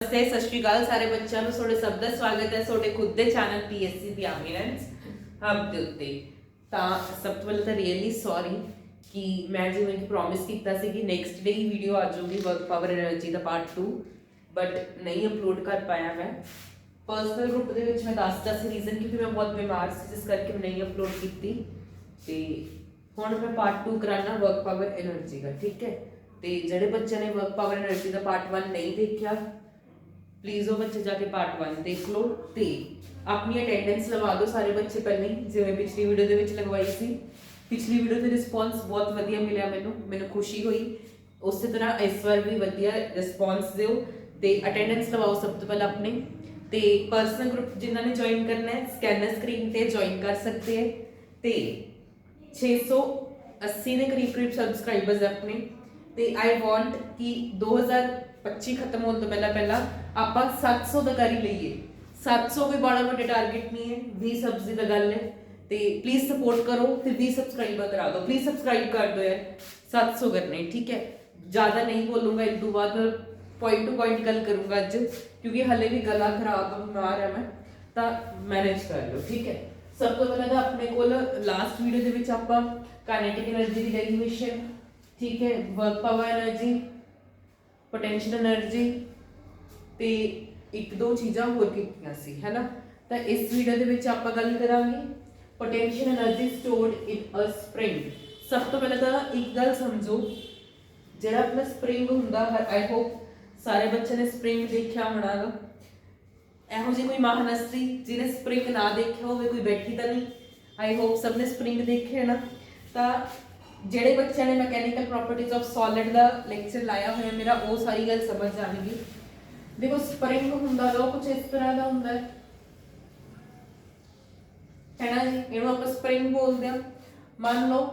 नमस्ते सत श्री अकाल सारे बच्चों ਨੂੰ ਤੁਹਾਡੇ ਸਭ ਦਾ ਸਵਾਗਤ ਹੈ ਤੁਹਾਡੇ ਖੁਦ ਦੇ ਚੈਨਲ ਪੀਐਸਸੀ ਦੀ ਐਮੀਨੈਂਸ ਹਬ ਦੇ ਉੱਤੇ। ਤਾਂ ਸਭ ਤੋਂ ਪਹਿਲਾਂ ਤਾਂ ਰੀਅਲੀ ਸੌਰੀ ਕਿ ਮੈਂ ਜਿਵੇਂ ਕਿ ਪ੍ਰੋਮਿਸ ਕੀਤਾ ਸੀ ਕਿ ਨੈਕਸਟ ਡੇ ਹੀ ਵੀਡੀਓ ਆ ਜਾਊਗੀ work power energy the part 2 but ਨਹੀਂ ਅਪਲੋਡ ਕਰ ਪਾਇਆ ਮੈਂ। ਪਰਸਨਲ ਗਰੁੱਪ ਦੇ ਵਿੱਚ ਮੈਂ ਦੱਸਦਾ ਸੀ ਰੀਜ਼ਨ ਕਿਉਂਕਿ ਮੈਂ ਬਹੁਤ ਬਿਮਾਰ ਸੀ ਜਿਸ ਕਰਕੇ ਮੈਂ ਨਹੀਂ ਅਪਲੋਡ ਕੀਤੀ ਤੇ ਹੁਣ ਮੈਂ ਪਾਰਟ 2 ਕਰਾਣਾ ਵਰਕ ਪਾਵਰ એનર્ਜੀ ਦਾ, ਠੀਕ ਹੈ। ਤੇ ਜਿਹੜੇ ਬੱਚਿਆਂ ਨੇ ਵਰਕ ਪਾਵਰ એનર્ਜੀ ਦਾ ਪਾर्ट 1 नहीं देखा प्लीज़ वो बच्चे जाके पार्ट 1 देख लो ते अपनी अटेंडेंस लगा दो सारे बच्चे पहले ही जिवें पिछली वीडियो दे विच लगवाई सी। पिछली वीडियो ते रिस्पॉन्स बहुत वधिया मिलिया, मैनू खुशी हुई। उस तरह इस बार भी वधिया रिस्पॉन्स दिओ ते अटेंडेंस लवाओ सब तो पहले अपने ते पर्सनल ग्रुप जिन्हां ने ज्वाइन करना है स्कैनर स्क्रीन ते ज्वाइन कर सकते हैं ते 680 के करीब सबसक्राइबर्स अपने ते आई वांट कि 2025 खत्म होने तो पहला ਆਪਾਂ 700 ਦਾ ਕਰ ਹੀ ਲਈਏ। 700 ਕੋਈ ਬੜਾ ਵੱਡਾ ਟਾਰਗੇਟ ਨਹੀਂ ਹੈ, 20 ਸਬਸ ਦੀ ਗੱਲ ਹੈ ਤੇ ਪਲੀਜ਼ ਸਪੋਰਟ ਕਰੋ ਤੇ 20 ਸਬਸਕ੍ਰਾਈਬਰ ਕਰਾ ਦਿਓ। ਪਲੀਜ਼ ਸਬਸਕ੍ਰਾਈਬ ਕਰ ਦਿਓ ਯਾਰ, 700 ਕਰਨੇ, ਠੀਕ ਹੈ। ਜ਼ਿਆਦਾ ਨਹੀਂ ਬੋਲੂੰਗਾ, ਇੱਕ ਦੋ ਬਾਅਦ ਪੁਆਇੰਟ ਟੂ ਪੁਆਇੰਟ ਗੱਲ ਕਰੂੰਗਾ ਅੱਜ ਕਿਉਂਕਿ ਹਲੇ ਵੀ ਗਲਾ ਖਰਾਬ ਬਿਮਾਰ ਹੈ ਮੈਂ, ਤਾਂ ਮੈਨੇਜ ਕਰ ਲਓ, ਠੀਕ ਹੈ। ਸਭ ਤੋਂ ਪਹਿਲਾਂ ਤਾਂ ਆਪਣੇ ਕੋਲ ਲਾਸਟ ਵੀਡੀਓ ਦੇ ਵਿੱਚ ਆਪਾਂ ਕਾਈਨੈਟਿਕ એનર્ਜੀ ਦੀ ਡੈਰੀਵੇਸ਼ਨ, ਠੀਕ ਹੈ, work power energy, potential energy ਤੇ ਇੱਕ ਦੋ ਚੀਜ਼ਾਂ ਹੋਰ ਕੀਤੀਆਂ ਸੀ, ਹੈ ਨਾ। ਤਾਂ ਇਸ ਵੀਡੀਓ ਦੇ ਵਿੱਚ ਆਪਾਂ ਗੱਲ ਕਰਾਂਗੇ potential energy stored in a spring. ਸਭ ਤੋਂ ਪਹਿਲਾਂ ਤਾਂ ਇੱਕ ਗੱਲ ਸਮਝੋ, ਜਿਹੜਾ ਆਪਣਾ ਸਪ੍ਰਿੰਗ ਹੁੰਦਾ ਹੈ, ਆਈ ਹੋਪ ਸਾਰੇ ਬੱਚਿਆਂ ਨੇ ਸਪ੍ਰਿੰਗ ਦੇਖਿਆ ਹੋਣਾ ਗਾ। ਇਹੋ ਜਿਹੀ ਕੋਈ ਮਹਾਨਸਤੀ ਜਿਹਨੇ ਸਪ੍ਰਿੰਗ ਨਾ ਦੇਖਿਆ ਹੋਵੇ ਕੋਈ ਬੈਠੀ ਤਾਂ ਨਹੀਂ। ਆਈ ਹੋਪ ਸਭ ਨੇ ਸਪ੍ਰਿੰਗ ਦੇਖੇ ਨਾ। ਤਾਂ ਜਿਹੜੇ ਬੱਚਿਆਂ ਨੇ mechanical properties of solid the lecture ਲਾਇਆ ਹੋਇਆ ਮੇਰਾ, ਉਹ ਸਾਰੀ ਗੱਲ ਸਮਝ ਜਾਣਗੇ। ਦੇਖੋ ਸਪਰਿੰਗ ਹੁੰਦਾ ਲੋ ਕੁਝ ਇਸ ਤਰ੍ਹਾਂ ਦਾ ਹੁੰਦਾ ਹੈ ਨਾ ਜੀ, ਇਹਨੂੰ ਆਪਾਂ ਸਪਰਿੰਗ ਬੋਲਦੇ ਆ। ਮੰਨ ਲਓ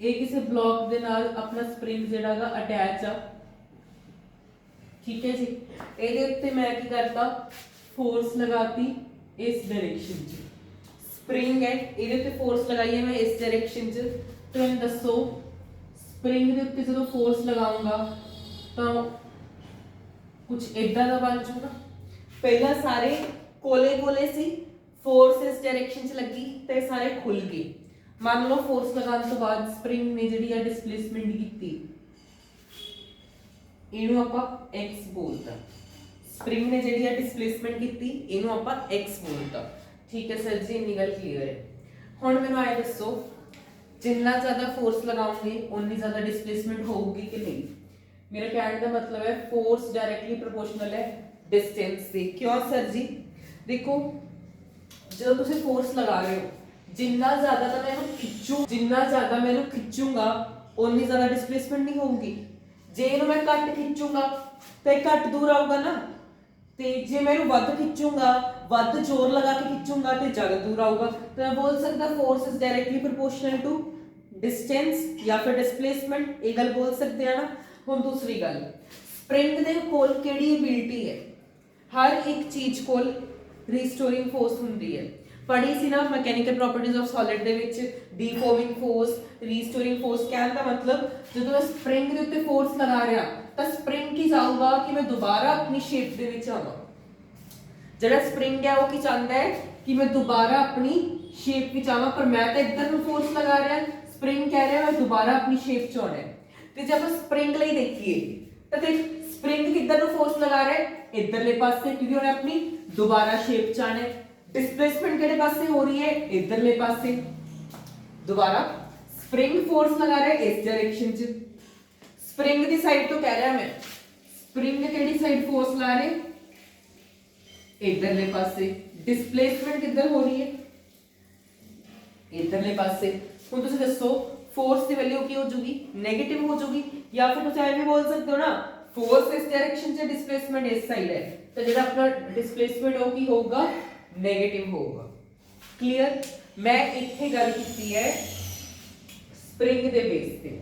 ਇਹ ਕਿਸੇ ਬਲੌਕ ਦੇ ਨਾਲ ਆਪਣਾ ਸਪਰਿੰਗ ਜਿਹੜਾਗਾ ਅਟੈਚ ਆ, ਠੀਕ ਹੈ ਜੀ। ਇਹਦੇ ਉੱਤੇ ਮੈਂ ਕੀ ਕਰਤਾ, ਫੋਰਸ ਲਗਾਤੀ ਇਸ ਡਾਇਰੈਕਸ਼ਨ 'ਚ। ਸਪਰਿੰਗ ਹੈ, ਇਹਦੇ ਉੱਤੇ ਫੋਰਸ ਲਗਾਈ ਹੈ ਮੈਂ ਇਸ ਡਾਇਰੈਕਸ਼ਨ 'ਚ। तुम दसो स्प्रिंग के उत्ते जो फोर्स लगाऊंगा तो कुछ इदा का बन जूगा। पहला सारे कोले कोले सी, फोर्स इस डायरेक्शन च लगी तो सारे खुल गए। मान लो फोर्स लगाने तो बाद स्प्रिंग ने जी डिस्प्लेसमेंट की, इनू आपां एक्स बोलता। स्प्रिंग ने जी डिस्प्लेसमेंट की इनू आपां एक्स बोलता, ठीक है सर जी, इन्नी गल क्लीयर है। हुण मैनूं आए दसो जिन्ना ज़्यादा फोर्स लगाओगे उन्नी ज़्यादा डिस्प्लेसमेंट होगी कि नहीं। मेरे कहने का मतलब है फोर्स डायरेक्टली प्रोपोर्शनल है डिस्टेंस से। क्यों सर जी, देखो जो तुम फोर्स लगा रहे हो, जिन्ना ज़्यादा तो मैं खिंचू, जिन्ना ज़्यादा मैं खिंचूंगा उन्नी ज़्यादा डिस्प्लेसमेंट नहीं होगी। जे इनू मैं घट खिंचूंगा तो घट दूर आऊगा ना, ਤੇ ਜੇ ਮੈਂ ਇਹਨੂੰ ਵੱਧ ਖਿੱਚੂੰਗਾ, ਵੱਧ ਜ਼ੋਰ ਲਗਾ ਕੇ ਖਿੱਚੂੰਗਾ ਤੇ ਜ਼ਿਆਦਾ ਦੂਰ ਆਊਗਾ। ਤਾਂ ਮੈਂ ਬੋਲ ਸਕਦਾ force is directly proportional to distance या फिर डिस्प्लेसमेंट, ये गल बोल सकते हैं ना। हुण दूसरी गल, स्प्रिंग दे कोल किहड़ी एबिलिटी है, हर एक चीज कोल रीस्टोरिंग फोर्स हुंदी है। पढ़ी सी ना मैकेनिकल प्रॉपर्टीज ऑफ सॉलिड दे विच, डीफॉर्मिंग फोर्स, रीस्टोरिंग फोर्स। कहने का मतलब जो मैं स्प्रिंग के उत्ते फोर्स लगा रहा तो स्प्रिंग की चाहूगा कि मैं दोबारा अपनी शेप दे विच आवां। जिहड़ा स्प्रिंग है वो की चाहता है कि मैं दोबारा अपनी शेप विच आवां, पर मैं तो इधर नूं फोर्स लगा रहा, स्प्रिंग कह रहा है मैं दोबारा अपनी शेप च आना है। तो जब हम स्प्रिंग लई देखिए तो देख स्प्रिंग किधर नूं फोर्स लगा रहा है, इधरले पासे, क्योंकि उन्हें अपनी दोबारा शेप च आना है। डिस्प्लेसमेंट किहड़े पासे हो रही है, इधरले पासे। दोबारा स्प्रिंग फोर्स लगा रहा है इस डायरेक्शन च, स्प्रिंग की साइड तो कह रहा मैं, स्प्रिंग किहड़ी साइड फोर्स ला रहे, इधरले पासे। डिस्प्लेसमेंट किधर हो रही है, इधरले पासे। ਹੁਣ ਤੁਸੀਂ ਦੱਸੋ फोर्स की वैल्यू की हो जाएगी, नेगेटिव हो जाएगी, या फिर तुम ऐसे भी बोल सकते हो ना फोर्स इस डायरेक्शन से डिस्प्लेसमेंट इस साइड है, तो जो अपना डिस्प्लेसमेंट हो की होगा नेगेटिव होगा। क्लियर। मैं इत्थे गल की है स्प्रिंग दे बेस पे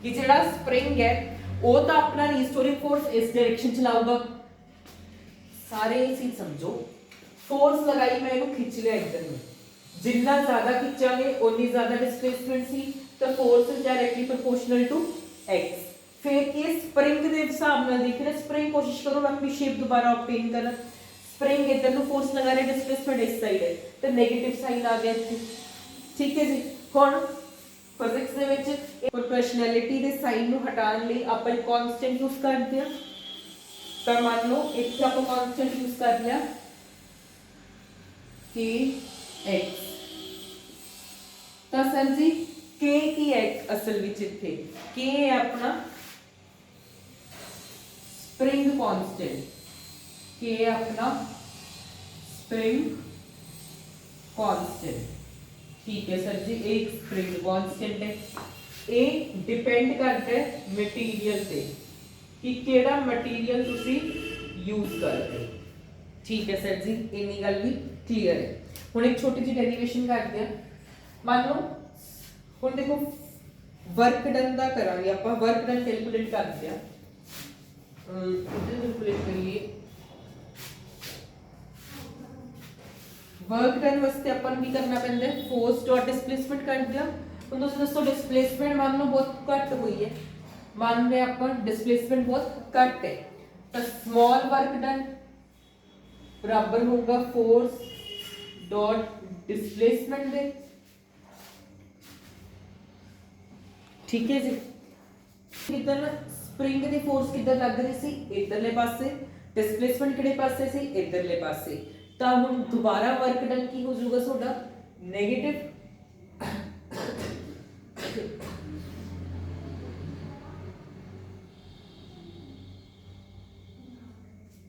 कि जेड़ा स्प्रिंग है वो तो अपना रीस्टोरिंग फोर्स इस डायरेक्शन च लाऊगा। सारे ये चीज समझो, फोर्स लगाई मैं इहनूं खिंच लिया इधर में, जिन्ना ज़्यादा खिंचांगे उन्नी ज़्यादा डिस्प्लेसमेंट सी, तो force is directly proportional to x. फिर कि स्प्रिंग के हिसाब नाल देखना, स्प्रिंग कोशिश करो मैं अपनी शेप दोबारा ऑब्टेन करना। स्प्रिंग इधर नु फोर्स लगा रहे, डिस्प्लेसमेंट इस साइड है तो नेगेटिव साइन आ गया इत्थे। ठीक है जी, हुण फिजिक्स दे विच प्रोपोर्शनैलिटी दे साइन नु हटाउण लई आपां कांस्टेंट यूज करदे हां। तो मान लो इत्थे आपां कांस्टेंट यूज कर लिया कि x, तो सर जी k की x असल विच इत्थे k है अपना स्प्रिंग कांस्टेंट, k है अपना स्प्रिंग कांस्टेंट। ठीक है सर जी, एक स्प्रिंग कांस्टेंट है, ये डिपेंड करता है मटीरियल से कि केड़ा मटीरियल तुसी यूज करते हो। ठीक है सर जी, इन्नी गल भी क्लियर है। हुण एक छोटी जी डेरिवेशन करते हैं। मान लो हुण देखो वर्क डन दा करांगे आपां, वर्क डन कैलकुलेट करते हैं। कैलकुलेट करिए वर्क डन वास्ते अपन की करना पैंदा है, फोर्स डॉट डिस्प्लेसमेंट कर दिया। हुण तुसीं दसो डिस्प्लेसमेंट मान लो बहुत घट हुई है, मान रहे अपन डिस्प्लेसमेंट बहुत घट है, तो स्मॉल वर्क डन बराबर होगा फोर्स डॉट डिस्प्लेसमेंट दे। ठीक है जी, इधर स्प्रिंग दी फोर्स किधर लग रही सी, इधरले पासे, डिस्प्लेसमेंट किहड़े पासे सी, इधरले पासे। तो हुण दोबारा वर्क डन की हो जाऊगा ਤੁਹਾਡਾ नेगेटिव।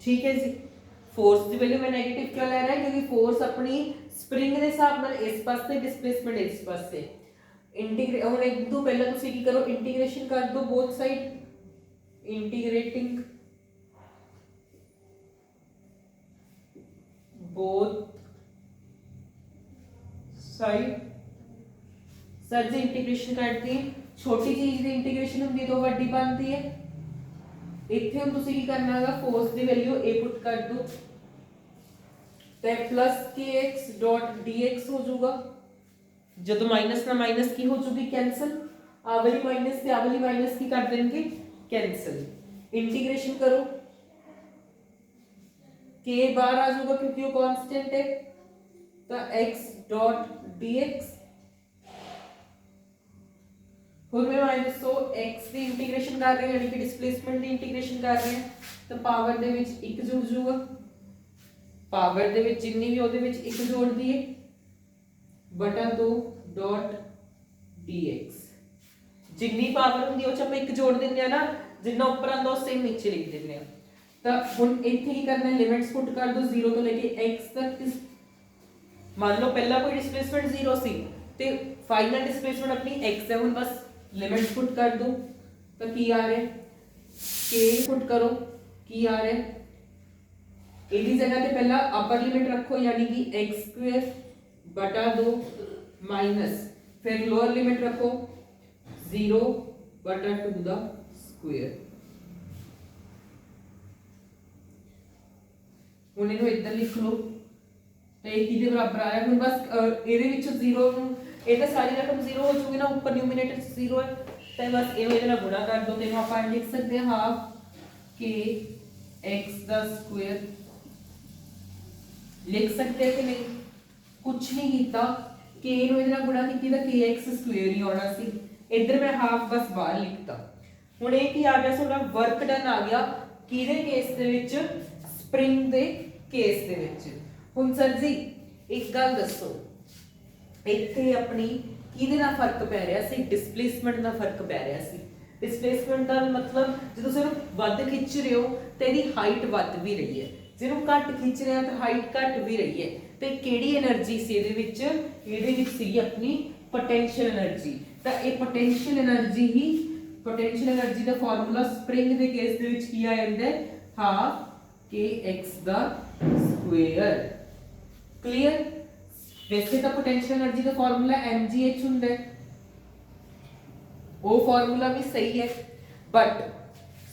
ठीक है जी, फोर्स की वैल्यू मैं नेगेटिव क्यों ले रहा है, क्योंकि फोर्स अपनी स्प्रिंग के हिसाब नाल इस पासे, डिस्प्लेसमेंट इस पासे। इंटीग्रेट हुण एक तो पहला तुसी की करो, इंटीग्रेशन कर दो both side, integrating both side. Sir जी इंटीग्रेशन करते हैं, छोटी चीज की इंटीग्रेशन होंगी तो बड़ी बनती है। इत्थे हम तुसी की करना है, फोर्स की वैल्यू ए पुट कर दो तो प्लस kx डॉट dx हो जाऊगा। जब माइनस ना माइनस की हो चुकी कैंसल, आ वाली माइनस से आ वाली माइनस की कर देंगे कैंसल। इंटीग्रेशन करो k बाहर आ जाऊगा क्योंकि वो कांस्टेंट है, तो x डॉट dx। हुण मैं माइनस तो x की इंटीग्रेशन कर रहे हैं, यानी कि डिस्प्लेसमेंट की इंटीग्रेशन कर रहे हैं, तो पावर दे विच 1 जुड़ जाऊगा, पावर दे विच जिन्नी भी ओदे विच 1 जोड़ दिए बटा 2 डॉट dx। जिन्नी पावर होंदी उस ਆਪਾਂ 1 जोड़ दिंदे आ ना, जिन्ना ऊपर आंदा उस सेम नीचे लिख दिंदे आ। तो हुण इत्थे की करना है, लिमिट्स पुट कर दो 0 तो लेके x तक। मान लो पहला कोई डिस्प्लेसमेंट 0 सी ते फाइनल डिस्प्लेसमेंट अपनी x है, हुण बस लिमिट्स पुट कर दो तो की आ रहा है, k पुट करो की आ रहा है। इसी जगह पे पहला अपर लिमिट रखो यानी कि x स्क्वायर बटा 2 माइनस, फिर लोअर लिमिट रखो 0 बटा 2 द स्क्वायर। हुण इहनूं इधर लिख लो तो ये किहदे बराबर आया। हुण बस इहदे विच 0 नूं, ये तो सारी रकम 0 हो चुकी ना, ऊपर न्यूमिनेटर 0 है, तो बस इहनूं इहदे नाल गुणा कर दो, तो इहनूं आपां लिख सकते हैं half k x the square. लिख सकते हैं कि नहीं, कुछ नहीं किया, k नु इधर गुणा की तो kx स्क्वायर ही आना सी, इधर मैं हाफ बस बाहर लिखता। हुण ये की आ गया साडा वर्क डन आ गया किहदे केस दे विच, स्प्रिंग दे केस दे विच। हुण सर जी एक गल दसो, इत्थे अपनी किहदे नाल फर्क पै रिहा सी, डिस्प्लेसमेंट दा फर्क पै रिहा सी। डिस्प्लेसमेंट दा मतलब जो तुसीं इहनूं वध खिच रहे हो तो इहदी हाइट वध भी रही है, ਜਿਹਨੂੰ ਘੱਟ खिच रहे हैं तो हाइट घट भी रही है। तो ਕਿਹੜੀ એનર્ਜੀ ਸੀ ਇਹਦੇ ਵਿੱਚ ਸੀ ਆਪਣੀ पोटेंशियल एनर्जी। तो ये पोटेंशियल एनर्जी ही, पोटेंशियल एनर्जी का फार्मूला स्प्रिंग के केस ਦੇ ਵਿੱਚ ਕੀ ਆ ਜਾਂਦਾ ਹੈ, हाफ kx ਦਾ स्क्वायर। क्लियर। वैसे तो पोटेंशियल एनर्जी का फार्मूला mgh ਹੁੰਦਾ है, वो फार्मूला भी सही है, बट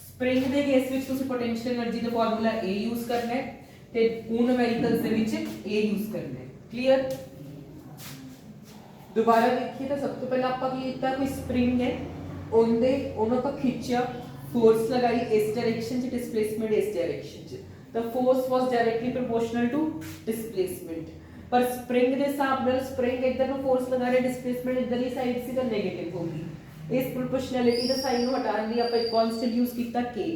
स्प्रिंग के केस में तुसी पोटेंशियल एनर्जी का फार्मूला ए यूज करना है ते न्यूमेरिकल्स दे विच ए यूज करना है। क्लियर। दोबारा देखिए तो सब तो पहले आपका की किया, कोई स्प्रिंग है, ओंदे ओनों का खिंचा, फोर्स लगाई इस डायरेक्शन च, डिस्प्लेसमेंट इस डायरेक्शन च, the force was directly proportional to displacement, पर स्प्रिंग ਦੇ ਹਿਸਾਬ ਨਾਲ स्प्रिंग इधर ਨੂੰ फोर्स लगा रहे, डिस्प्लेसमेंट इधरली साइड ਸੀ ਤਾਂ नेगेटिव होगी। इस प्रोपोर्शनैलिटी ਦਾ ਸਾਈਨ ਨੂੰ ਹਟਾਉਣ ਲਈ ਆਪਾਂ ਇੱਕ ਕਾਂਸਟੈਂਟ ਯੂਜ਼ ਕੀਤਾ k,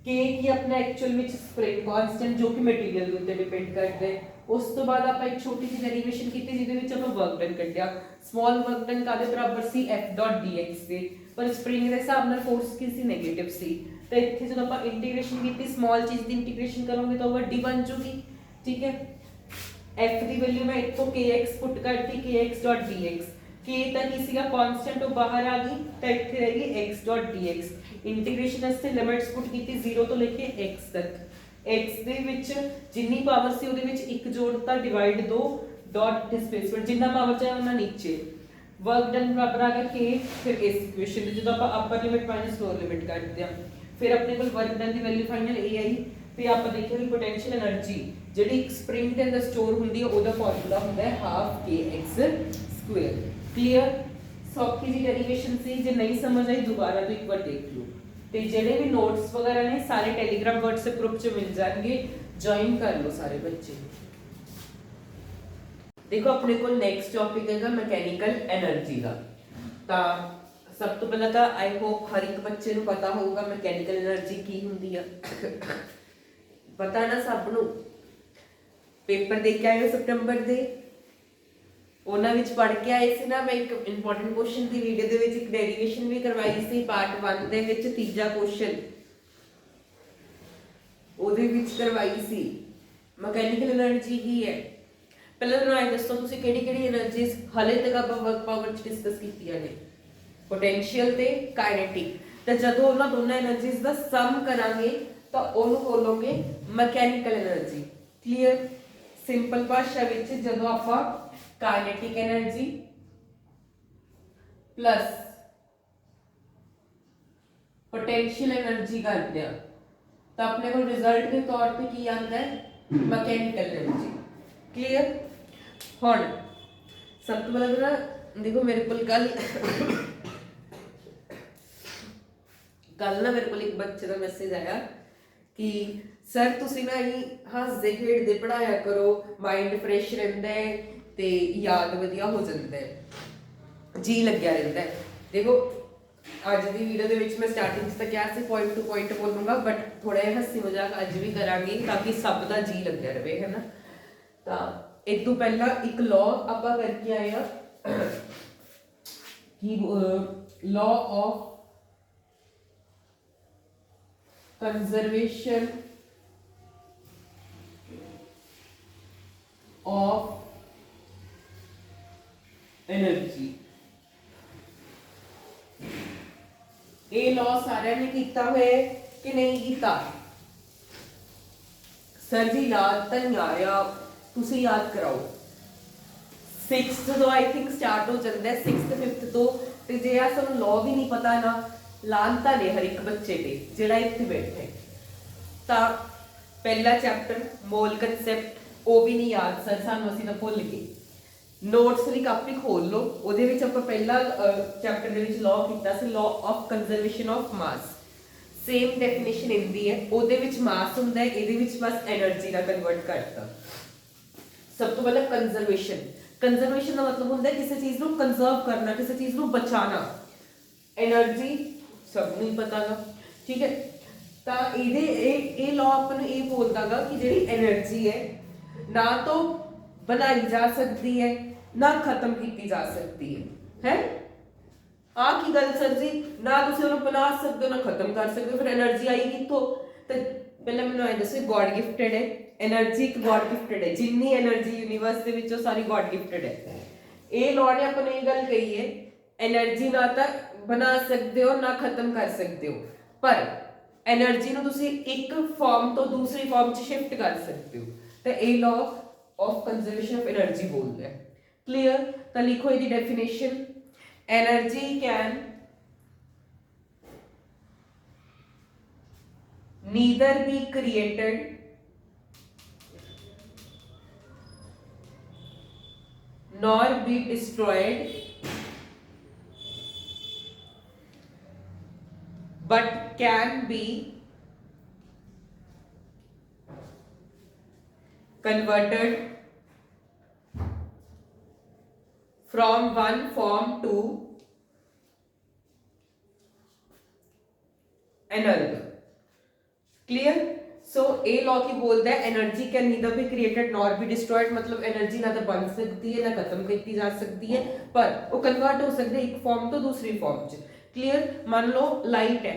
k ਕੀ ਆਪਣਾ ਐਕਚੁਅਲ ਵਿੱਚ ਸਪ੍ਰਿੰਗ ਕਾਂਸਟੈਂਟ ਜੋ ਕਿ ਮਟੀਰੀਅਲ ਦੇ ਉੱਤੇ ਡਿਪੈਂਡ ਕਰਦਾ ਹੈ। ਉਸ ਤੋਂ ਬਾਅਦ ਆਪਾਂ ਇੱਕ ਛੋਟੀ ਜਿਹੀ ਡੈਰੀਵੇਸ਼ਨ ਕੀਤੀ ਜਿਹਦੇ ਵਿੱਚ ਆਪਾਂ ਵਰਕ ਡਨ ਕੱਢਿਆ। ਸਮਾਲ ਵਰਕ ਡਨ ਕਾਦੇ ਬਰਾਬਰ ਸੀ F.dx ਦੇ, ਪਰ ਸਪ੍ਰਿੰਗ ਦੇ ਹਿਸਾਬ ਨਾਲ ਫੋਰਸ ਕੀ ਸੀ ਨੈਗੇਟਿਵ ਸੀ। तो इतने जो आप इंटीग्रेशन की स्मॉल चीज की इंटीग्रेशन करोगे तो वड्डी बन जूगी। ठीक है, f की वैल्यू मैं इतो kx पुट करती kx.dx, k तक किसी का कांस्टेंट बाहर आ गई तो इतने रहेगी x.dx। इंटीग्रेशन वास्ते लिमिट्स पुट कीती 0 तो लेके x तक, x ਦੇ ਵਿੱਚ ਜਿੰਨੀ ਪਾਵਰ ਸੀ ਉਹਦੇ ਵਿੱਚ 1 ਜੋੜਤਾ ਡਿਵਾਈਡ 2 ਡਾਟ डिस्प्लेसमेंट ਜਿੰਨਾ ਪਾਵਰ ਚਾਹੇ ਉਹਨਾਂ ਨੀਚੇ, वर्क डन बराबर आ गया k। फिर इस इक्वेशन ਦੇ ਜਦੋਂ ਆਪਾਂ ਅਪਰ ਲਿਮਿਟ ਮਾਈਨਸ ਲੋਅਰ ਲਿਮਿਟ ਕੱਢਦੇ ਆ, फिर अपने को वर्क डन की वैल्यू फाइनल ए आई। फिर आप देखिए कि पोटेंशियल एनर्जी ਜਿਹੜੀ ਇੱਕ ਸਪ੍ਰਿੰਗ ਦੇ ਅੰਦਰ ਸਟੋਰ ਹੁੰਦੀ ਹੈ ਉਹਦਾ ਫਾਰਮੂਲਾ ਹੁੰਦਾ ਹੈ ਹਾਫ kx²। ਕਲੀਅਰ, ਸੌਖੀ ਜੀ ਡੈਰੀਵੇਸ਼ਨ ਸੀ। ਜੇ ਨਹੀਂ ਸਮਝ ਆਈ ਦੁਬਾਰਾ ਤੋਂ ਇੱਕ ਵਾਰ ਦੇਖ ਲਓ, ਤੇ ਜਿਹੜੇ ਵੀ ਨੋਟਸ ਵਗੈਰਾ ਨੇ ਸਾਰੇ ਟੈਲੀਗ੍ਰਾਮ WhatsApp ਗਰੁੱਪ 'ਚ ਮਿਲ ਜਾਣਗੇ, ਜੁਆਇਨ ਕਰ ਲਓ ਸਾਰੇ ਬੱਚੇ। ਦੇਖੋ ਆਪਣੇ ਕੋਲ ਨੈਕਸਟ ਟੌਪਿਕ ਹੈਗਾ ਮੈਕੈਨੀਕਲ એનર્ਜੀ ਦਾ। ਤਾਂ सब तो पहला तो आई होप हर एक बच्चे ਨੂੰ पता होगा मैकेनिकल एनर्जी की ਹੁੰਦੀ ਆ। पता ना सब ਨੂੰ, पेपर दे के आए हो सितंबर ਦੇ, ਉਹਨਾਂ ਵਿੱਚ ਪੜ੍ਹ ਕੇ ਆਏ ਸੀ ਨਾ। ਮੈਂ ਇੱਕ ਇੰਪੋਰਟੈਂਟ ਕੁਐਸਚਨ ਦੀ ਵੀਡੀਓ ਦੇ ਵਿੱਚ ਇੱਕ ਡੈਰੀਵੇਸ਼ਨ ਵੀ ਕਰਵਾਈ ਸੀ ਪਾਰਟ 1 ਦੇ ਵਿੱਚ, ਤੀਜਾ ਕੁਐਸਚਨ ਉਹਦੇ ਵਿੱਚ ਕਰਵਾਈ ਸੀ। ਮੈਕੈਨੀਕਲ એનર્ਜੀ ਕੀ ਹੈ ਪਹਿਲਾਂ ਮੈਨੂੰ ਆਏ ਦੱਸੋ ਤੁਸੀਂ ਕਿਹੜੀ ਕਿਹੜੀ એનર્ਜੀਜ਼ ਹਲੇ ਤੱਕ ਆਪਾਂ ਵਰਕ ਪਾਵਰ ਚ ਡਿਸਕਸ ਕੀਤੀਆਂ ਨੇ, पोटेंशियल ਤੇ ਕਾਈਨੈਟਿਕ। ਤੇ ਜਦੋਂ ਉਹਨਾਂ ਦੋਨਾਂ એનર્ਜੀਜ਼ ਦਾ ਸਮ ਕਰਾਂਗੇ ਤਾਂ ਉਹਨੂੰ ਬੋਲੋਗੇ ਮੈਕੈਨੀਕਲ એનર્ਜੀ। ਕਲੀਅਰ, ਸਿੰਪਲ ਭਾਸ਼ਾ ਵਿੱਚ ਜਦੋਂ ਆਪਾਂ kinetic energy plus potential energy ਕਰਦੇ ਆ ਤਾਂ ਆਪਣੇ ਕੋਲ ਰਿਜ਼ਲਟ ਦੇ ਤੌਰ ਤੇ ਕੀ ਆਉਂਦਾ ਹੈ, मैकेनिकल एनर्जी। क्लियर। ਹੁਣ ਸਭ ਤੋਂ ਪਹਿਲਾਂ देखो मेरे को कल ना मेरे को एक बच्चे का मैसेज आया कि सर तुसी ना ही हसदे खेडदे पढ़ाया करो, माइंड फ्रेश रहता है ते याद वधिया हो जाता है, जी लग्या रहता है। देखो ਅੱਜ ਦੀ ਵੀਡੀਓ ਦੇ ਵਿੱਚ ਮੈਂ ਸਟਾਰਟਿੰਗ 'ਚ ਤਾਂ ਕਿਹਾ ਸੀ ਪੁਆਇੰਟ ਟੂ ਪੁਆਇੰਟ ਬੋਲੂੰਗਾ, ਬਟ ਥੋੜਾ ਜਿਹਾ ਹੱਸੀ ਮਜ਼ਾਕ ਅੱਜ ਵੀ ਕਰਾਂਗੇ ਤਾਂ ਕਿ ਸਭ ਦਾ ਜੀ ਲੱਗਿਆ ਰਹੇ, ਹੈ ਨਾ। ਤਾਂ ਇਹ ਤੋਂ ਪਹਿਲਾਂ ਇੱਕ ਲਾਅ ਆਪਾਂ ਕਰਕੇ ਆਏ ਆ कि law of conservation of energy. ये लॉ सारे ने कीता हुआ है कि नहीं कीता? सर जी याद तो नहीं आ रहा, तुसी याद कराओ। 6th ਤੋਂ आई थिंक स्टार्ट हो जाता है, 6th 5th ਤੋਂ। ਤੇ ਜੇ ਆ ਸਾਨੂੰ ਲਾਅ ਵੀ ਨਹੀਂ ਪਤਾ ਨਾ, ਲਾਂਤਾ ਨੇ ਹਰ ਇੱਕ ਬੱਚੇ ਤੇ ਜਿਹੜਾ ਇੱਥੇ ਬੈਠਾ। ਤਾਂ ਪਹਿਲਾ ਚੈਪਟਰ ਮੋਲ ਕਨਸੈਪਟ ਉਹ ਵੀ ਨਹੀਂ ਯਾਦ ਸਰ ਸਾਨੂੰ, ਅਸੀਂ ਤਾਂ ਭੁੱਲ ਗਏ। ਨੋਟਸ ਦੀ ਕਾਪੀ ਖੋਲ ਲਓ, ਉਹਦੇ ਵਿੱਚ ਆਪਾਂ ਪਹਿਲਾ ਚੈਪਟਰ ਦੇ ਵਿੱਚ ਲਾਅ ਕੀਤਾ ਸੀ, law of conservation of mass. Same definition ਹੁੰਦੀ ਹੈ, ਉਹਦੇ ਵਿੱਚ ਮਾਸ ਹੁੰਦਾ ਹੈ, ਇਹਦੇ ਵਿੱਚ ਬਸ એનર્ਜੀ ਦਾ ਕਨਵਰਟ ਕਰਤਾ। ਸਭ ਤੋਂ ਪਹਿਲਾਂ ਕੰਜ਼ਰਵੇਸ਼ਨ। कंजर्वेशन का मतलब होता है किसी चीज को कंजर्व करना, किसी चीज को बचाना। एनर्जी सब नहीं पता गा, ठीक है। तो ये लॉ अपन ये बोलता गा कि जी एनर्जी है ना तो बनाई जा सकती है ना खत्म की जा सकती है। आ की गल सर जी, ना तुम उन्हें बना सकते हो ना खत्म कर सकते हो, फिर एनर्जी आई कितों? तो पहले मैंने आए दसो गॉड गिफ्टेड है एनर्जी, एक गॉड गिफ्टेड है। जिन्नी एनर्जी यूनिवर्स ਦੇ ਵਿੱਚੋਂ ਸਾਰੀ ਗॉड गिफ्टेड है। ਇਹ ਲਾਅ ਨੇ ਆਪਾਂ ਨੂੰ ਇਹ ਗੱਲ ਕਹੀ ਹੈ એનર્ਜੀ ਨਾ ਤਾਂ ਬਣਾ ਸਕਦੇ ਹੋ ਨਾ ਖਤਮ ਕਰ ਸਕਦੇ ਹੋ, ਪਰ એનર્ਜੀ ਨੂੰ ਤੁਸੀਂ ਇੱਕ ਫਾਰਮ ਤੋਂ ਦੂਸਰੀ ਫਾਰਮ 'ਚ ਸ਼ਿਫਟ ਕਰ ਸਕਦੇ ਹੋ। ਤਾਂ ਇਹ law of conservation of energy ਬੋਲਦਾ ਹੈ। ਕਲੀਅਰ। ਤਾਂ ਲਿਖੋ ਇਹਦੀ definition, energy can neither be created nor be destroyed but can be converted from one form to another. Clear? So a law की बोलता है energy can neither be created nor be destroyed, मतलब energy ना तो बन सकती है ना खत्म की जा सकती है, पर वो कन्वर्ट हो सकती है एक फॉर्म तो दूसरी फॉर्म च। क्लियर? मान लो लाइट है,